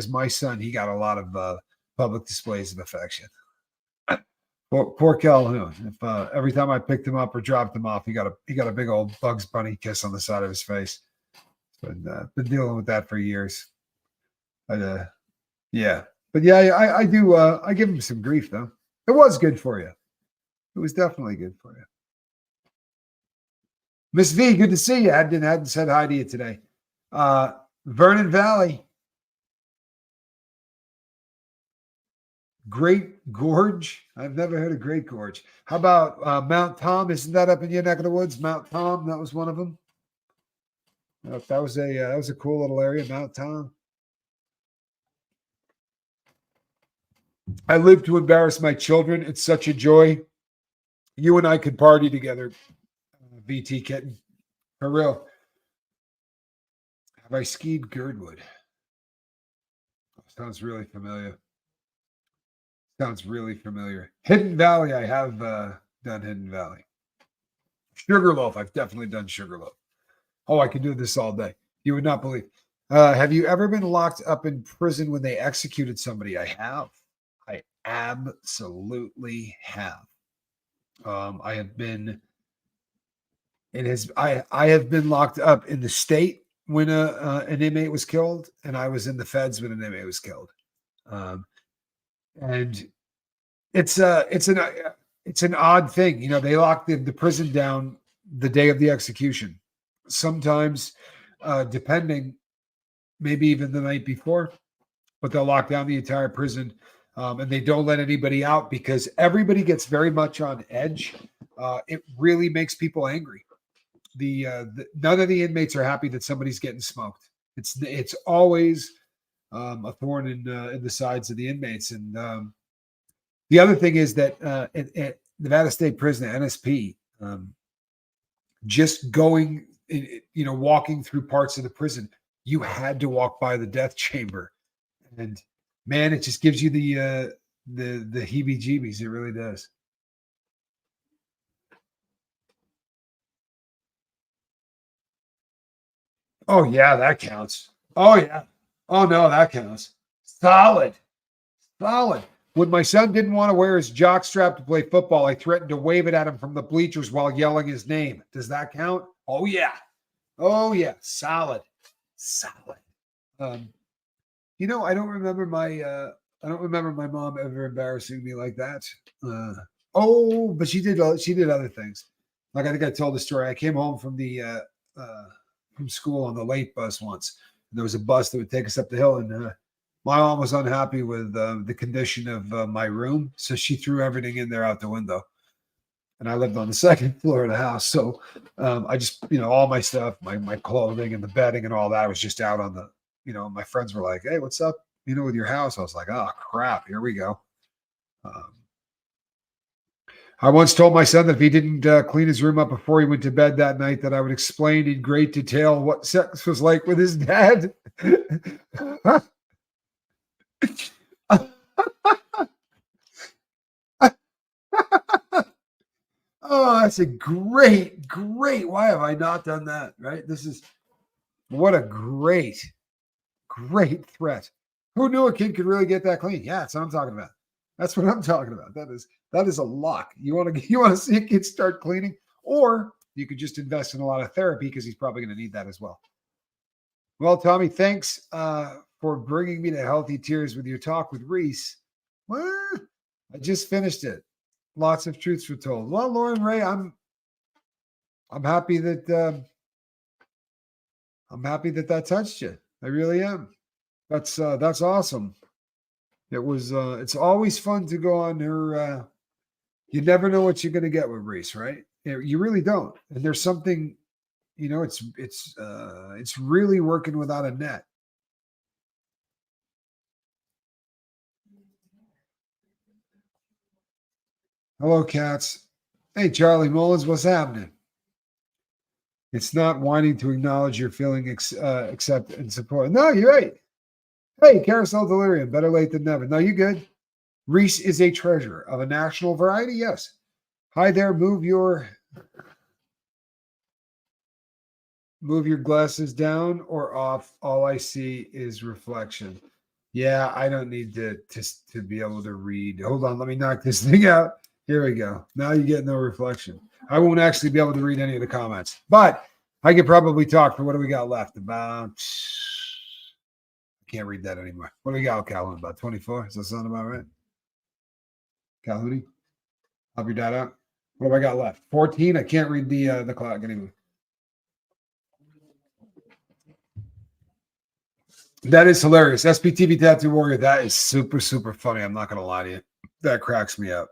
Speaker 1: my son, he got a lot of public displays of affection. Poor Calhoun. If every time I picked him up or dropped him off, he got a big old Bugs Bunny kiss on the side of his face. Been dealing with that for years. But yeah. But yeah, I do. I give him some grief though. It was good for you. It was definitely good for you. Miss V, good to see you. Hadn't said hi to you today. Vernon Valley. Great Gorge. I've never heard of Great Gorge. How about Mount Tom? Isn't that up in your neck of the woods? Mount Tom, that was one of them. That was a cool little area, Mount Tom. I live to embarrass my children. It's such a joy. You and I could party together, VT Kitten. For real. Have I skied Girdwood? Sounds really familiar. Hidden Valley, I have done Hidden Valley. Sugarloaf, I've definitely done Sugarloaf. Oh, I could do this all day. You would not believe. Have you ever been locked up in prison when they executed somebody? I have. I absolutely have. I have been. I have been locked up in the state when an inmate was killed, and I was in the feds when an inmate was killed. And it's an odd thing, you know. They lock the prison down the day of the execution. Sometimes, depending, maybe even the night before, but they'll lock down the entire prison, and they don't let anybody out because everybody gets very much on edge. It really makes people angry. None of the inmates are happy that somebody's getting smoked. It's always a thorn in the sides of the inmates. And the other thing is that at Nevada State Prison, NSP, just going, walking through parts of the prison, you had to walk by the death chamber, and man, it just gives you the heebie-jeebies. It really does. Oh yeah, that counts. Oh yeah. Oh no, that counts. Solid. When my son didn't want to wear his jock strap to play football, I threatened to wave it at him from the bleachers while yelling his name. Does that count? Oh yeah. Solid. I don't remember my mom ever embarrassing me like that. But she did other things. Like I think I told the story. I came home from from school on the late bus once. And there was a bus that would take us up the hill, and my mom was unhappy with the condition of my room, so she threw everything in there out the window. And I lived on the second floor of the house, so I just, all my stuff, my clothing and the bedding and all that was just out on the, my friends were like, "Hey, what's up? With your house?" I was like, "Oh crap, here we go." I once told my son that if he didn't clean his room up before he went to bed that night, that I would explain in great detail what sex was like with his dad. Oh, that's a great. Why have I not done that? Right? What a great threat. Who knew a kid could really get that clean? Yeah, that's what I'm talking about. That's what I'm talking about. That is a lock. You want to see a kid start cleaning, or you could just invest in a lot of therapy because he's probably going to need that as well. Well, Tommy, thanks for bringing me to Healthy Tears with your talk with Reese. Well, I just finished it. lots of truths were told. Well, Lauren Ray, I'm happy that that touched you. I really am. That's awesome. It was it's always fun to go on her you never know what you're going to get with Reese, right? You really don't. And there's something, it's really working without a net. Hello, cats. Hey, Charlie Mullins, what's happening? It's not wanting to acknowledge your feeling, accept and support. No, you're right. Hey, Carousel Delirium, better late than never. No, you good. Reese is a treasure of a national variety. Yes. Hi there. Move your glasses down or off. All I see is reflection. Yeah, I don't need to be able to read. Hold on, let me knock this thing out. Here we go. Now you get no reflection. I won't actually be able to read any of the comments, but I could probably talk for what do we got left? About I can't read that anymore. What do we got, Calhoun? About 24? Does that sound about right? Calhoun? Help your dad out. What have I got left? 14? I can't read the clock anymore. That is hilarious. SPTV Tattoo Warrior. That is super, super funny. I'm not going to lie to you. That cracks me up.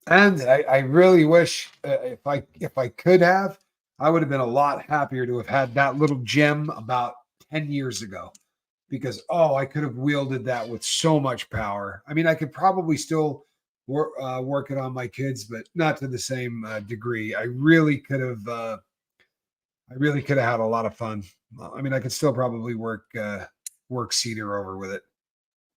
Speaker 1: And I really wish if I could have, I would have been a lot happier to have had that little gem about 10 years ago, because I could have wielded that with so much power. I mean, I could probably still work it on my kids, but not to the same degree. I really could have had a lot of fun. I mean, I could still probably work Cedar over with it,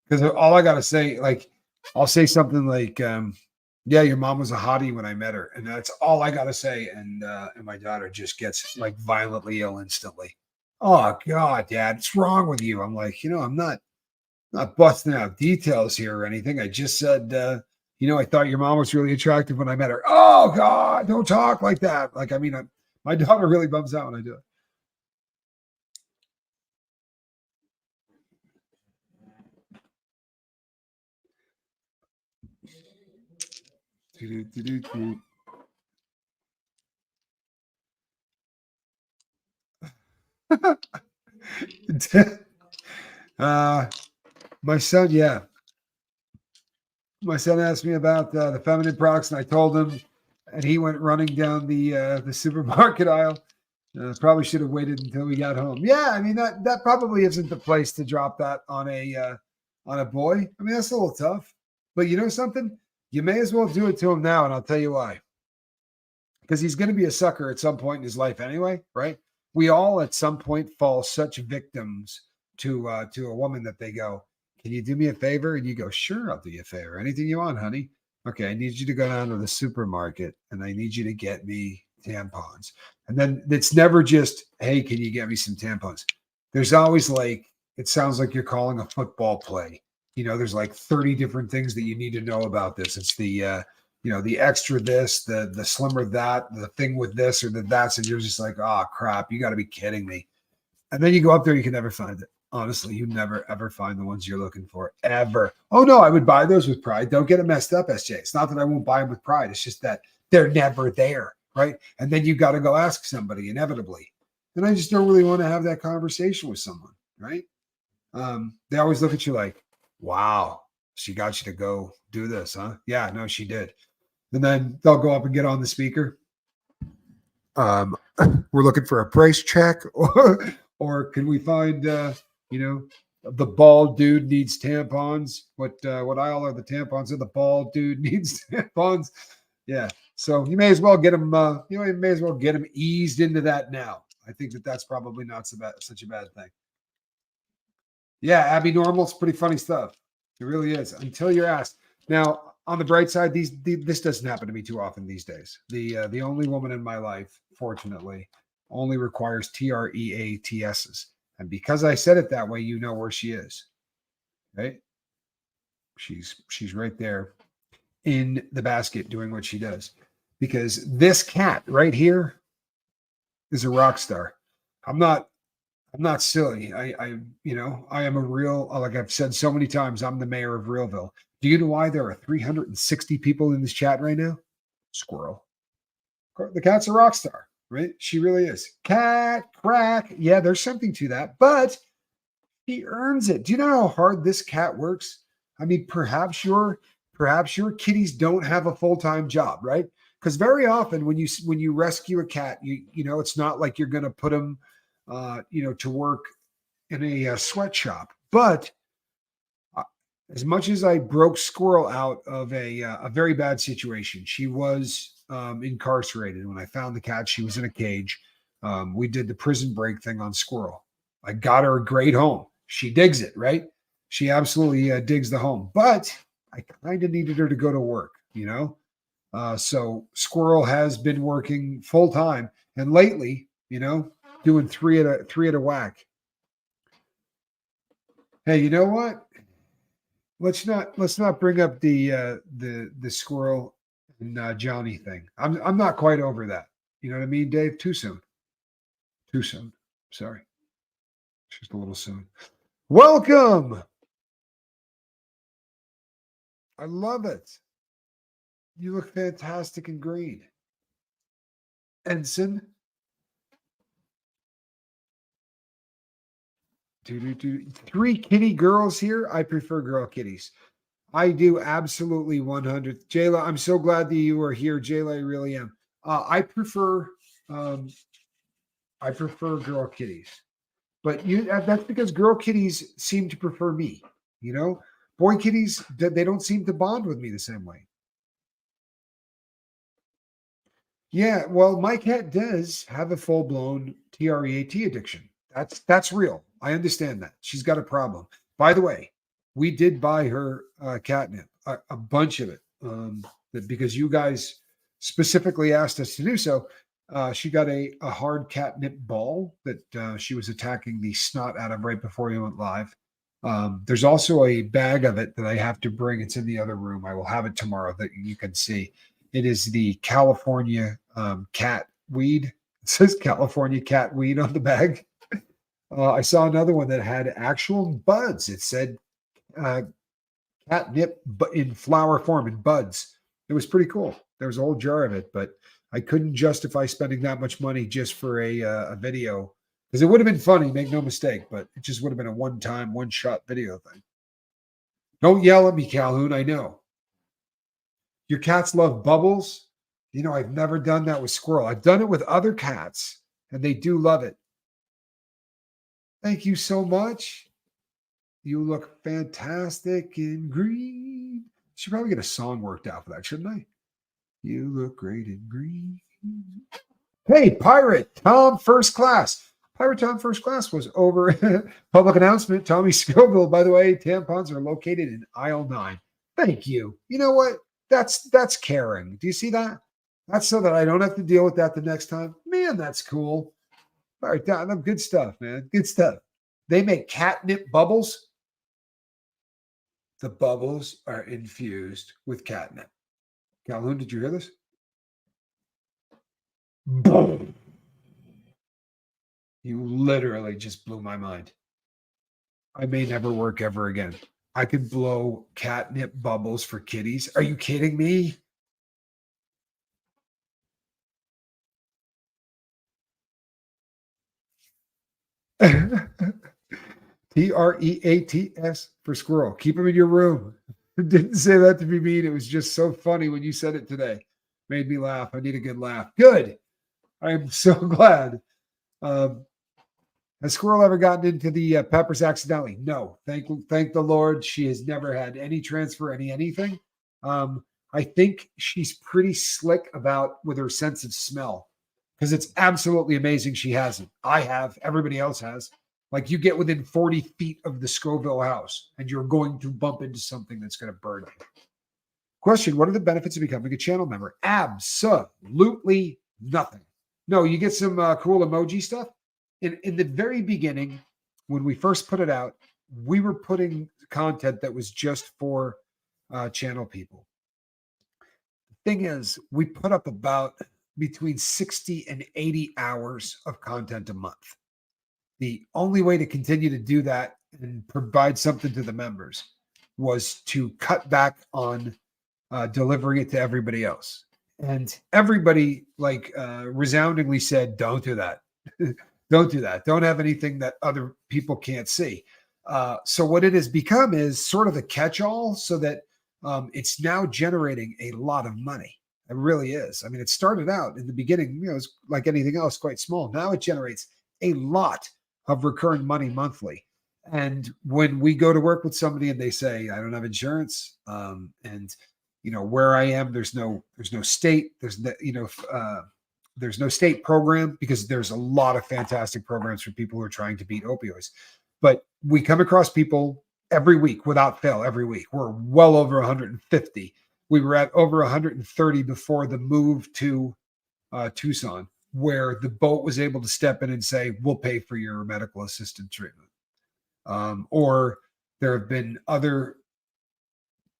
Speaker 1: because all I got to say, like, I'll say something like, yeah, your mom was a hottie when I met her. And that's all I got to say. And my daughter just gets like violently ill instantly. Oh God, Dad, what's wrong with you? I'm like, I'm not busting out details here or anything. I just said, I thought your mom was really attractive when I met her. Oh God, don't talk like that. Like, I mean, my daughter really bums out when I do it. My son, yeah. My son asked me about the feminine products, and I told him, and he went running down the supermarket aisle. Probably should have waited until we got home. Yeah, I mean that probably isn't the place to drop that on a boy. I mean, that's a little tough. But you know something? You may as well do it to him now, and I'll tell you why. Because he's going to be a sucker at some point in his life anyway, right? We all at some point fall such victims to a woman that they go, "Can you do me a favor?" And you go, "Sure, I'll do you a favor. Anything you want, honey. Okay, I need you to go down to the supermarket and I need you to get me tampons." And then it's never just, "Hey, can you get me some tampons?" There's always like, it sounds like you're calling a football play. There's like 30 different things that you need to know about this. It's the the extra this, the slimmer that, the thing with this or the that's, and you're just like, oh crap, you got to be kidding me. And then you go up there, you can never find it. Honestly, you never ever find the ones you're looking for ever. Oh no, I would buy those with pride. Don't get it messed up, SJ. It's not that I won't buy them with pride. It's just that they're never there, right? And then you got to go ask somebody inevitably. And I just don't really want to have that conversation with someone, right? They always look at you like, wow, she got you to go do this, huh? Yeah, no, she did. And then they'll go up and get on the speaker. We're looking for a price check, or can we find, the bald dude needs tampons. What aisle are the tampons in? The bald dude needs tampons. Yeah. So you may as well get him, you may as well get him eased into that now. I think that's probably not such a bad thing. Yeah, Abby Normal's pretty funny stuff. It really is. Until you're asked. Now, on the bright side, this doesn't happen to me too often these days. The only woman in my life, fortunately, only requires TREATSs. And because I said it that way, you know where she is. Right? She's right there in the basket doing what she does. Because this cat right here is a rock star. I'm not silly. I am a real, like I've said so many times, I'm the mayor of Realville. Do you know why there are 360 people in this chat right now? Squirrel. The cat's a rock star, right? She really is. Cat crack. Yeah, there's something to that, but he earns it. Do you know how hard this cat works? I mean, perhaps your kitties don't have a full-time job, right? Because very often when you rescue a cat, you know it's not like you're going to put them, to work in a sweatshop. But as much as I broke Squirrel out of a very bad situation, she was incarcerated. When I found the cat, she was in a cage. We did the prison break thing on Squirrel. I got her a great home. She digs it, right? She absolutely digs the home. But I kind of needed her to go to work, So Squirrel has been working full time, and lately, doing three at a whack. Hey, you know what? Let's not bring up the Squirrel and Johnny thing. I'm not quite over that. You know what I mean, Dave? Too soon. Too soon. Sorry. Just a little soon. Welcome. I love it. You look fantastic in green. Ensign. Three kitty girls here. I prefer girl kitties. I do absolutely 100. Jayla, I'm so glad that you are here. Jayla, I really am. I prefer girl kitties, but that's because girl kitties seem to prefer me. Boy kitties, they don't seem to bond with me the same way. Yeah, well, my cat does have a full-blown TREAT addiction. That's real. I understand that. She's got a problem. By the way, we did buy her catnip, a bunch of it, because you guys specifically asked us to do so. She got a hard catnip ball that she was attacking the snot out of right before we went live. There's also a bag of it that I have to bring. It's in the other room. I will have it tomorrow that you can see. It is the California cat weed. It says California cat weed on the bag. I saw another one that had actual buds. It said catnip in flower form in buds. It was pretty cool. There was a whole jar of it, but I couldn't justify spending that much money just for a video, because it would have been funny, make no mistake, but it just would have been a one-time, one-shot video thing. Don't yell at me, Calhoun. I know. Your cats love bubbles. I've never done that with Squirrel. I've done it with other cats, and they do love it. Thank you so much. You look fantastic in green. Should probably get a song worked out for that, shouldn't I? You look great in green. Hey, Pirate Tom First Class. Pirate Tom First Class was over. Public announcement. Tommy Scoville, by the way, tampons are located in aisle 9. Thank you. You know what? That's caring. Do you see that? That's so that I don't have to deal with that the next time. Man, that's cool. All right, Tom, good stuff, man. Good stuff. They make catnip bubbles. The bubbles are infused with catnip. Calhoun, did you hear this? Boom. You literally just blew my mind. I may never work ever again. I could blow catnip bubbles for kitties. Are you kidding me? TREATS for squirrel. Keep them in your room. Didn't say that to be mean. It was just so funny when you said it today. Made me laugh. I need a good laugh. Good. I'm so glad. Has Squirrel ever gotten into the peppers accidentally? No. Thank the Lord. She has never had any transfer, anything. I think she's pretty slick with her sense of smell, because it's absolutely amazing she hasn't. I have. Everybody else has. Like, you get within 40 feet of the Scoville house and you're going to bump into something that's going to burn you. Question: what are the benefits of becoming a channel member? Absolutely nothing. No, you get some cool emoji stuff. In the very beginning, when we first put it out, we were putting content that was just for channel people. The thing is, we put up about between 60 and 80 hours of content a month. The only way to continue to do that and provide something to the members was to cut back on delivering it to everybody else. And everybody resoundingly said, don't do that. Don't do that. Don't have anything that other people can't see. So what it has become is sort of a catch-all, so that it's now generating a lot of money. It really is. I mean, it started out in the beginning, it was like anything else, quite small. Now it generates a lot of recurring money monthly. And when we go to work with somebody and they say, I don't have insurance, and where I am, there's no state, there's no state program, because there's a lot of fantastic programs for people who are trying to beat opioids. But we come across people every week, without fail, every week. We're well over 150. We were at over 130 before the move to Tucson, where the boat was able to step in and say, we'll pay for your medical assisted treatment. Or there have been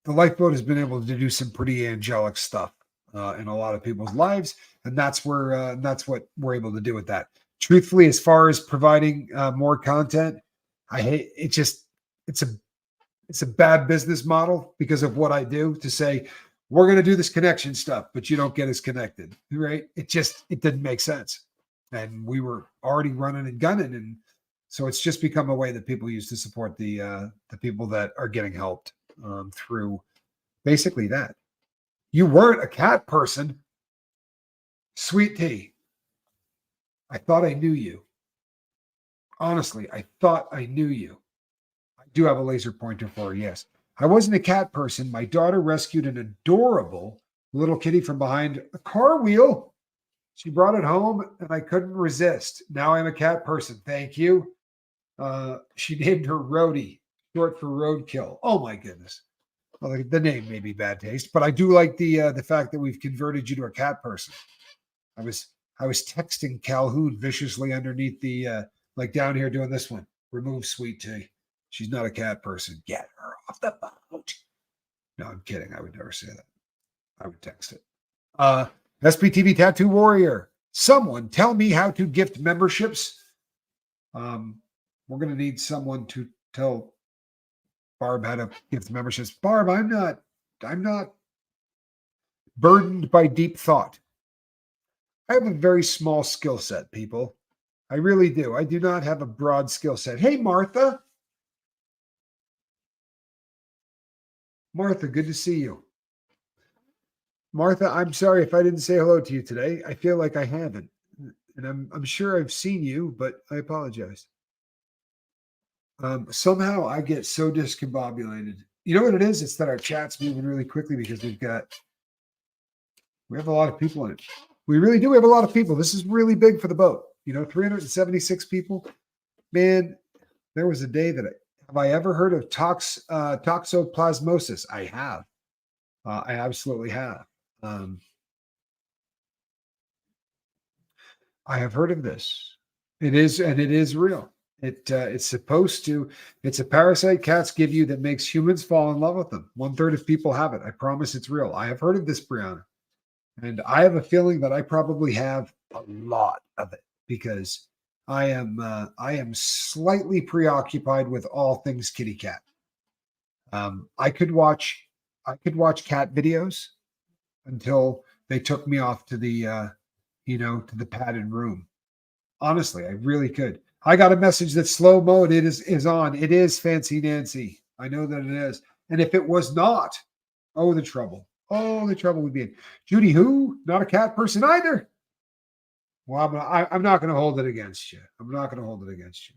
Speaker 1: the lifeboat has been able to do some pretty angelic stuff in a lot of people's lives. And that's what we're able to do with that. Truthfully, as far as providing more content, I hate it. It's a bad business model because of what I do, to say, we're going to do this connection stuff, but you don't get us connected, right? It didn't make sense. And we were already running and gunning. And so it's just become a way that people use to support the people that are getting helped through basically that. You weren't a cat person. Sweet tea. I thought I knew you. Honestly, I thought I knew you. I do have a laser pointer for her, yes. I wasn't a cat person. My daughter rescued an adorable little kitty from behind a car wheel. She brought it home and I couldn't resist. Now I'm a cat person. Thank you. She named her Rhodey, short for roadkill. Oh my goodness. Well, the name may be bad taste, but I do like the fact that we've converted you to a cat person. I was texting Calhoun viciously underneath the down here doing this one. Remove sweet tea. She's not a cat person. Get her off the boat. No, I'm kidding. I would never say that. I would text it. SPTV Tattoo Warrior. Someone tell me how to gift memberships. We're going to need someone to tell Barb how to gift memberships. Barb, I'm not burdened by deep thought. I have a very small skill set, people. I really do. I do not have a broad skill set. Hey, Martha. Martha, good to see you. Martha, I'm sorry if I didn't say hello to you today. I feel like I haven't. And I'm sure I've seen you, but I apologize. Somehow I get so discombobulated. You know what it is? It's that our chat's moving really quickly because we have a lot of people in it. We really do. We have a lot of people. This is really big for the boat. 376 people. Man, there was a day that have I ever heard of toxoplasmosis? I have. I absolutely have. I have heard of this. It is real. It's a parasite cats give you that makes humans fall in love with them. 1/3 of people have it. I promise it's real. I have heard of this, Brianna. And I have a feeling that I probably have a lot of it because I am slightly preoccupied with all things kitty cat. I could watch cat videos until they took me off to the to the padded room. Honestly, I really could. I got a message that slow mode is on. It is, Fancy Nancy. I know that it is. And if it was not, the trouble. Oh, the trouble would be in. Judy, who? Not a cat person either. Well, I'm not going to hold it against you. I'm not going to hold it against you.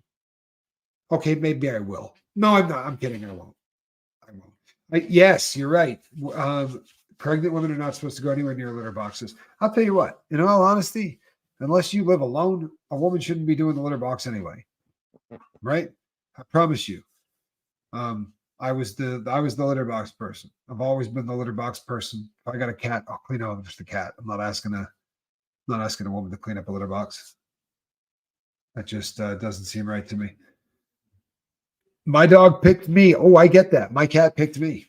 Speaker 1: Okay, maybe I will. No, I'm not. I'm kidding. I won't. Yes, you're right. Pregnant women are not supposed to go anywhere near litter boxes. I'll tell you what. In all honesty, unless you live alone, a woman shouldn't be doing the litter box anyway. Right? I promise you. I was the litter box person. I've always been the litter box person. If I got a cat, I'll clean up just the cat. I'm not asking a woman to clean up a litter box. That just doesn't seem right to me. My dog picked me. Oh, I get that. My cat picked me.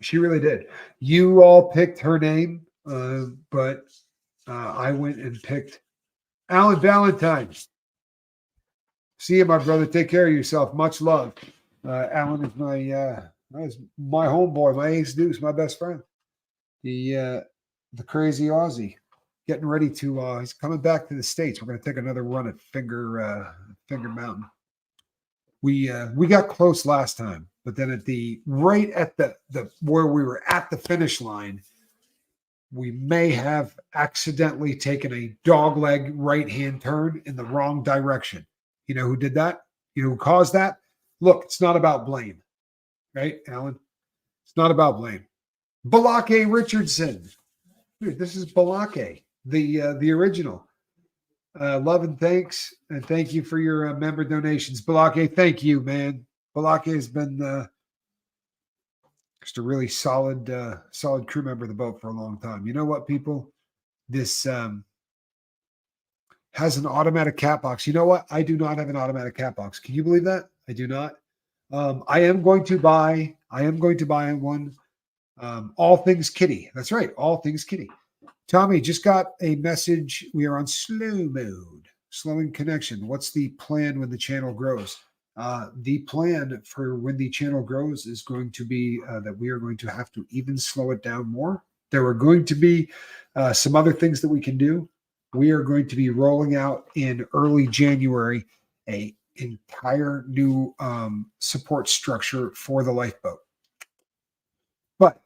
Speaker 1: She really did. You all picked her name, but I went and picked Alan Valentine. See you, my brother. Take care of yourself. Much love. Alan is That's my homeboy, my ace deuce, my best friend. The crazy Aussie. Getting ready to he's coming back to the States. We're gonna take another run at Finger Mountain. We got close last time, but then at the right at the where we were at the finish line, we may have accidentally taken a dogleg right hand turn in the wrong direction. You know who did that? You know who caused that? Look, it's not about blame, right, Alan? It's not about blame. Balake Richardson. Dude, this is Balake, the original. Love and thanks, and thank you for your member donations, Balake. Thank you, man. Balake has been just a really solid crew member of the boat for a long time. You know what, people? This has an automatic cat box. You know what? I do not have an automatic cat box. Can you believe that? I do not. I am going to buy one. All Things Kitty. That's right. All Things Kitty. Tommy, just got a message. We are on slow mode, slowing connection. What's the plan when the channel grows? The plan for when the channel grows is going to be that we are going to have to even slow it down more. There are going to be some other things that we can do. We are going to be rolling out in early January a entire new support structure for the lifeboat. But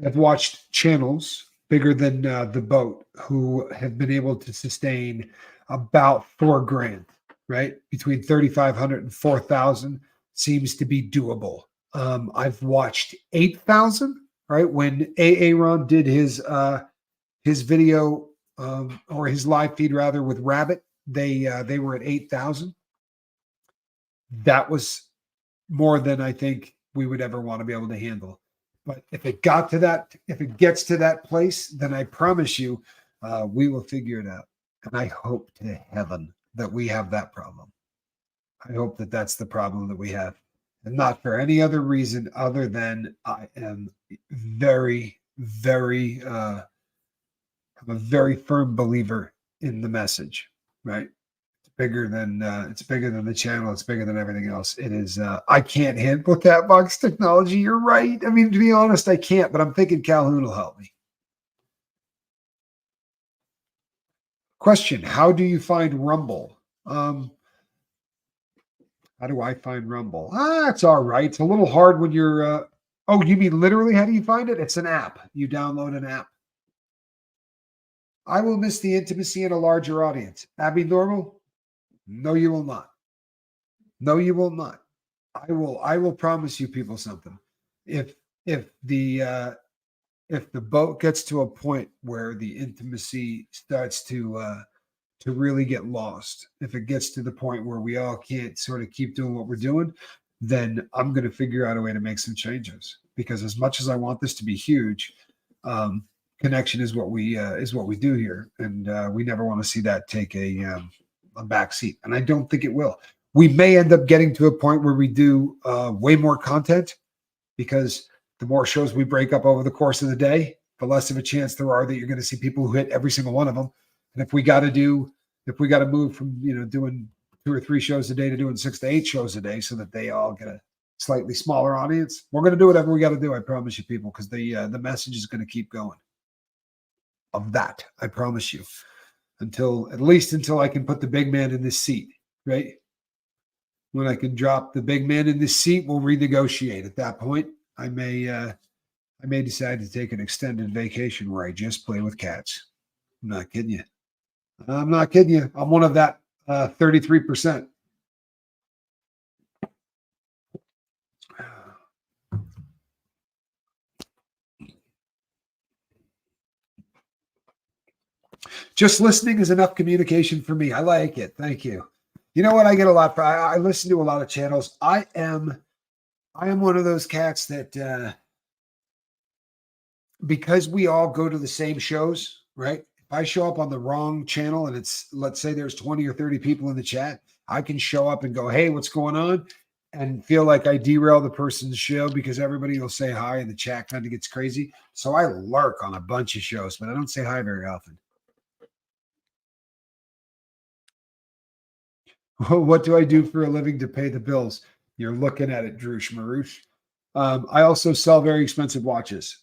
Speaker 1: I've watched channels bigger than the boat who have been able to sustain about $4,000, right? Between 3,500 and 4,000 seems to be doable. I've watched 8,000, right? When Aaron did his video or his live feed rather with Rabbit, they were at 8,000. That was more than I think we would ever want to be able to handle. But if it gets to that place, then I promise you, we will figure it out. And I hope to heaven that we have that problem. I hope that that's the problem that we have, and not for any other reason other than I am very, very, I'm a very firm believer in the message, right? Bigger than the channel. It's bigger than everything else. It is. I can't handle cat box technology. You're right. I mean, to be honest, I can't. But I'm thinking Calhoun will help me. Question: how do you find Rumble? How do I find Rumble? It's all right. It's a little hard when you're. Oh, you mean literally? How do you find it? It's an app. You download an app. I will miss the intimacy in a larger audience. Abby Normal? No, you will not. No, you will not. I will promise you people something. If the boat gets to a point where the intimacy starts to really get lost, if it gets to the point where we all can't sort of keep doing what we're doing, then I'm going to figure out a way to make some changes. Because as much as I want this to be huge, connection is what we do here, and we never want to see that take a back seat. And I don't think it will. We may end up getting to a point where we do way more content, because the more shows we break up over the course of the day, the less of a chance there are that you're going to see people who hit every single one of them. And if we got to move from doing 2 or 3 shows a day to doing 6 to 8 shows a day, so that they all get a slightly smaller audience, we're going to do whatever we got to do. I promise you, people, because the message is going to keep going. Of that, I promise you, until I can put the big man in this seat, right? When I can drop the big man in this seat, we'll renegotiate. At that point, I may decide to take an extended vacation where I just play with cats. I'm not kidding you. I'm not kidding you. I'm one of that 33%. Just listening is enough communication for me. I like it. Thank you. You know what? I get a lot. I listen to a lot of channels. I am one of those cats that because we all go to the same shows, right? If I show up on the wrong channel and let's say there's 20 or 30 people in the chat, I can show up and go, hey, what's going on? And feel like I derail the person's show because everybody will say hi and the chat kind of gets crazy. So I lurk on a bunch of shows, but I don't say hi very often. What do I do for a living to pay the bills? You're looking at it, Droosh Maroosh. I also sell very expensive watches,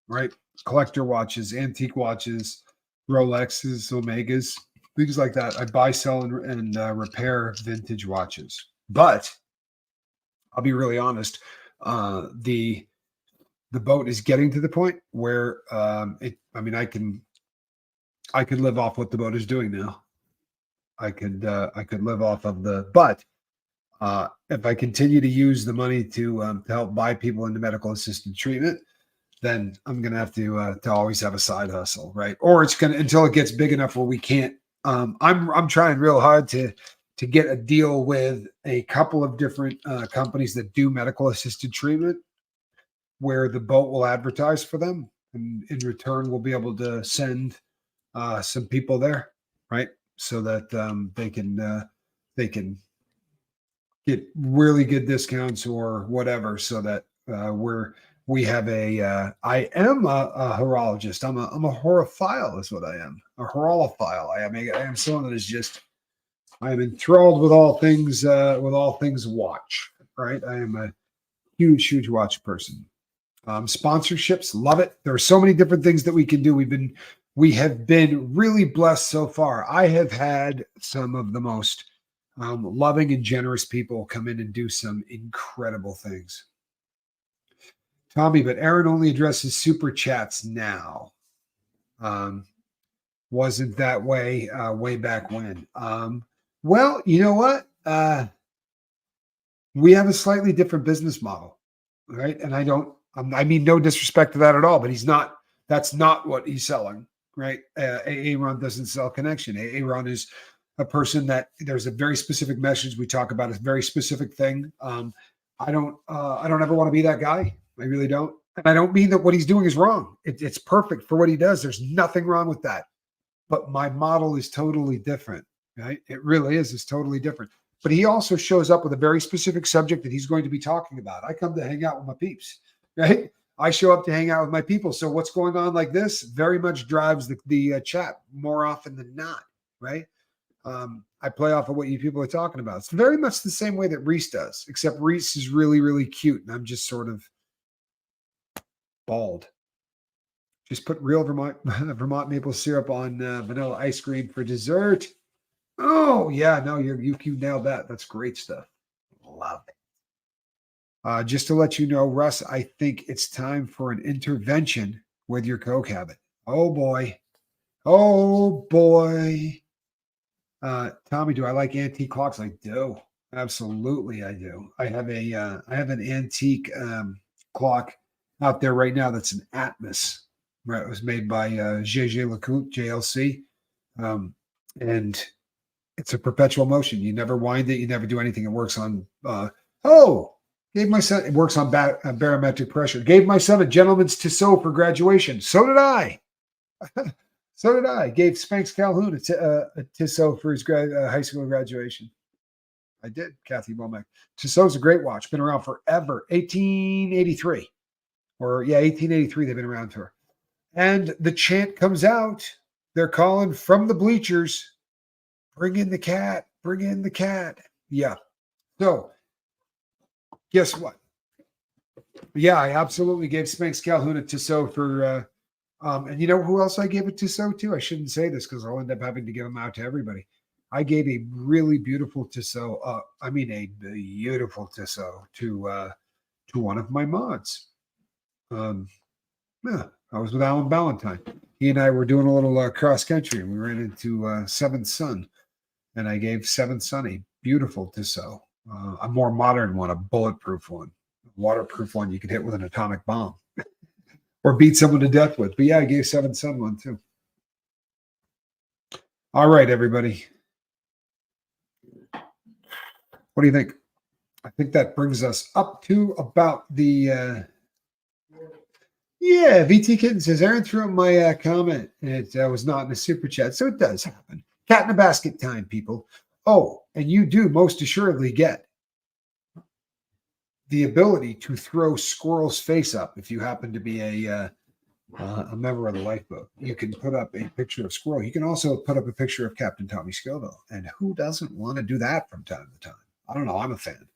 Speaker 1: right? Collector watches, antique watches, Rolexes, Omegas, things like that. I buy, sell, and repair vintage watches. But I'll be really honest. The boat is getting to the point where I could live off what the boat is doing now. I could live off of but if I continue to use the money to help buy people into medical assisted treatment, then I'm gonna have to always have a side hustle, right? Or it's gonna until it gets big enough where we can't. I'm trying real hard to get a deal with a couple of different companies that do medical assisted treatment, where the boat will advertise for them, and in return, we'll be able to send some people there, right? So that they can get really good discounts or whatever, so that we have a. I am a horologist. I'm a horophile, is what I am. A horolophile. I am someone that is just. I am enthralled with all things watch. Right. I am a huge watch person. Sponsorships, love it. There are so many different things that we can do. We have been really blessed so far. I have had some of the most loving and generous people come in and do some incredible things. Tommy, but Aaron only addresses super chats now. Wasn't that way way back when? Well, you know what? We have a slightly different business model, right? And I mean no disrespect to that at all, but that's not what he's selling, right? Aaron doesn't sell connection. Aaron is a person that there's a very specific message we talk about, a very specific thing. I don't ever want to be that guy. I really don't. And I don't mean that what he's doing is wrong. It's perfect for what he does. There's nothing wrong with that. But my model is totally different, right? It really is. It's totally different. But he also shows up with a very specific subject that he's going to be talking about. I come to hang out with my peeps, right? I show up to hang out with my people. So what's going on like this very much drives the chat more often than not, right? I play off of what you people are talking about. It's very much the same way that Reese does, except Reese is really, really cute. And I'm just sort of bald. Just put real Vermont maple syrup on vanilla ice cream for dessert. Oh, yeah. No, you nailed that. That's great stuff. Love it. Just to let you know, Russ, I think it's time for an intervention with your Coke habit. Oh, boy. Oh, boy. Tommy, do I like antique clocks? I do. Absolutely, I do. I have an antique clock out there right now that's an Atmos. Right, it was made by JJ LeCoultre, JLC, and it's a perpetual motion. You never wind it. You never do anything. It works on. Gave my son. It works on barometric pressure. Gave my son a gentleman's Tissot for graduation. So did I. So did I. Gave Spanx Calhoun a Tissot for his high school graduation. I did, Kathy Womack. Tissot's a great watch. Been around forever. 1883. 1883 they've been around for. And the chant comes out. They're calling from the bleachers, bring in the cat, bring in the cat. Yeah. So guess what? Yeah, I absolutely gave Spanx Calhoun a Tissot for and you know who else I gave a Tissot to? I shouldn't say this because I'll end up having to give them out to everybody. I gave a really beautiful Tissot, a beautiful Tissot to one of my mods. Yeah, I was with Alan Ballantyne. He and I were doing a little cross country, and we ran into Seventh Son, and I gave Seventh Son a beautiful Tissot, a more modern one, a bulletproof one, a waterproof one you could hit with an atomic bomb or beat someone to death with. But yeah, I gave Seventh Son one too. All right, everybody. What do you think? I think that brings us up to about the. Yeah, VT Kitten says, Aaron threw up my comment, and it was not in a super chat. So it does happen. Cat in a basket time, people. Oh, and you do most assuredly get the ability to throw Squirrel's face up if you happen to be a member of the lifeboat. You can put up a picture of Squirrel. You can also put up a picture of Captain Tommy Scoville. And who doesn't want to do that from time to time? I don't know. I'm a fan.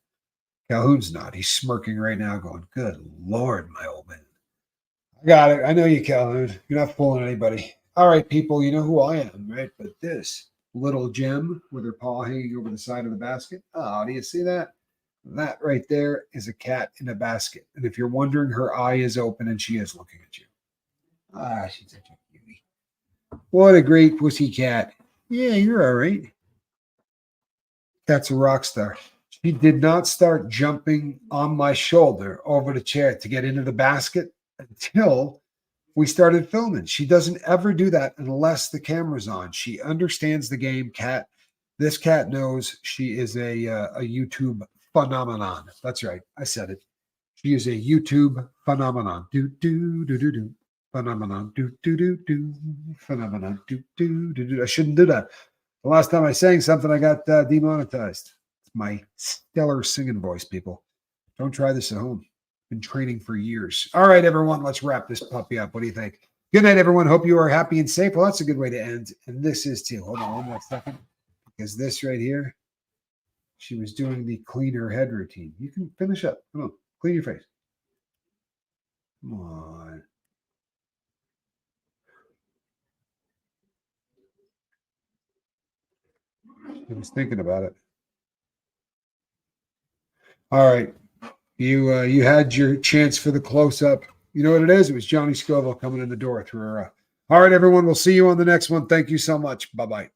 Speaker 1: Calhoun's not. He's smirking right now, going, "Good Lord, my old man." I got it. I know you, Calhoun. You're not fooling anybody. All right, people, you know who I am, right? But this little gem with her paw hanging over the side of the basket. Oh, do you see that? That right there is a cat in a basket. And if you're wondering, her eye is open and she is looking at you. Ah, she's such a cutie. What a great pussy cat. Yeah, you're all right. That's a rock star. She did not start jumping on my shoulder over the chair to get into the basket until we started filming. She doesn't ever do that unless the camera's on. She understands the game, cat. This cat knows she is a YouTube phenomenon. That's right. I said it. She is a YouTube phenomenon. Do do do do do. Phenomenon. Do do do do. Phenomenon. Do do do do. I shouldn't do that. The last time I sang something, I got demonetized. It's my stellar singing voice, people. Don't try this at home. Been training for years. All right, everyone, let's wrap this puppy up. What do you think? Good night, everyone. Hope you are happy and safe. Well, that's a good way to end. And this is too. Hold on one more second. Because this right here, she was doing the clean her head routine. You can finish up. Come on. Clean your face. Come on. I was thinking about it. All right. You had your chance for the close-up. You know what it is? It was Johnny Scoville coming in the door through her. All right, everyone. We'll see you on the next one. Thank you so much. Bye-bye.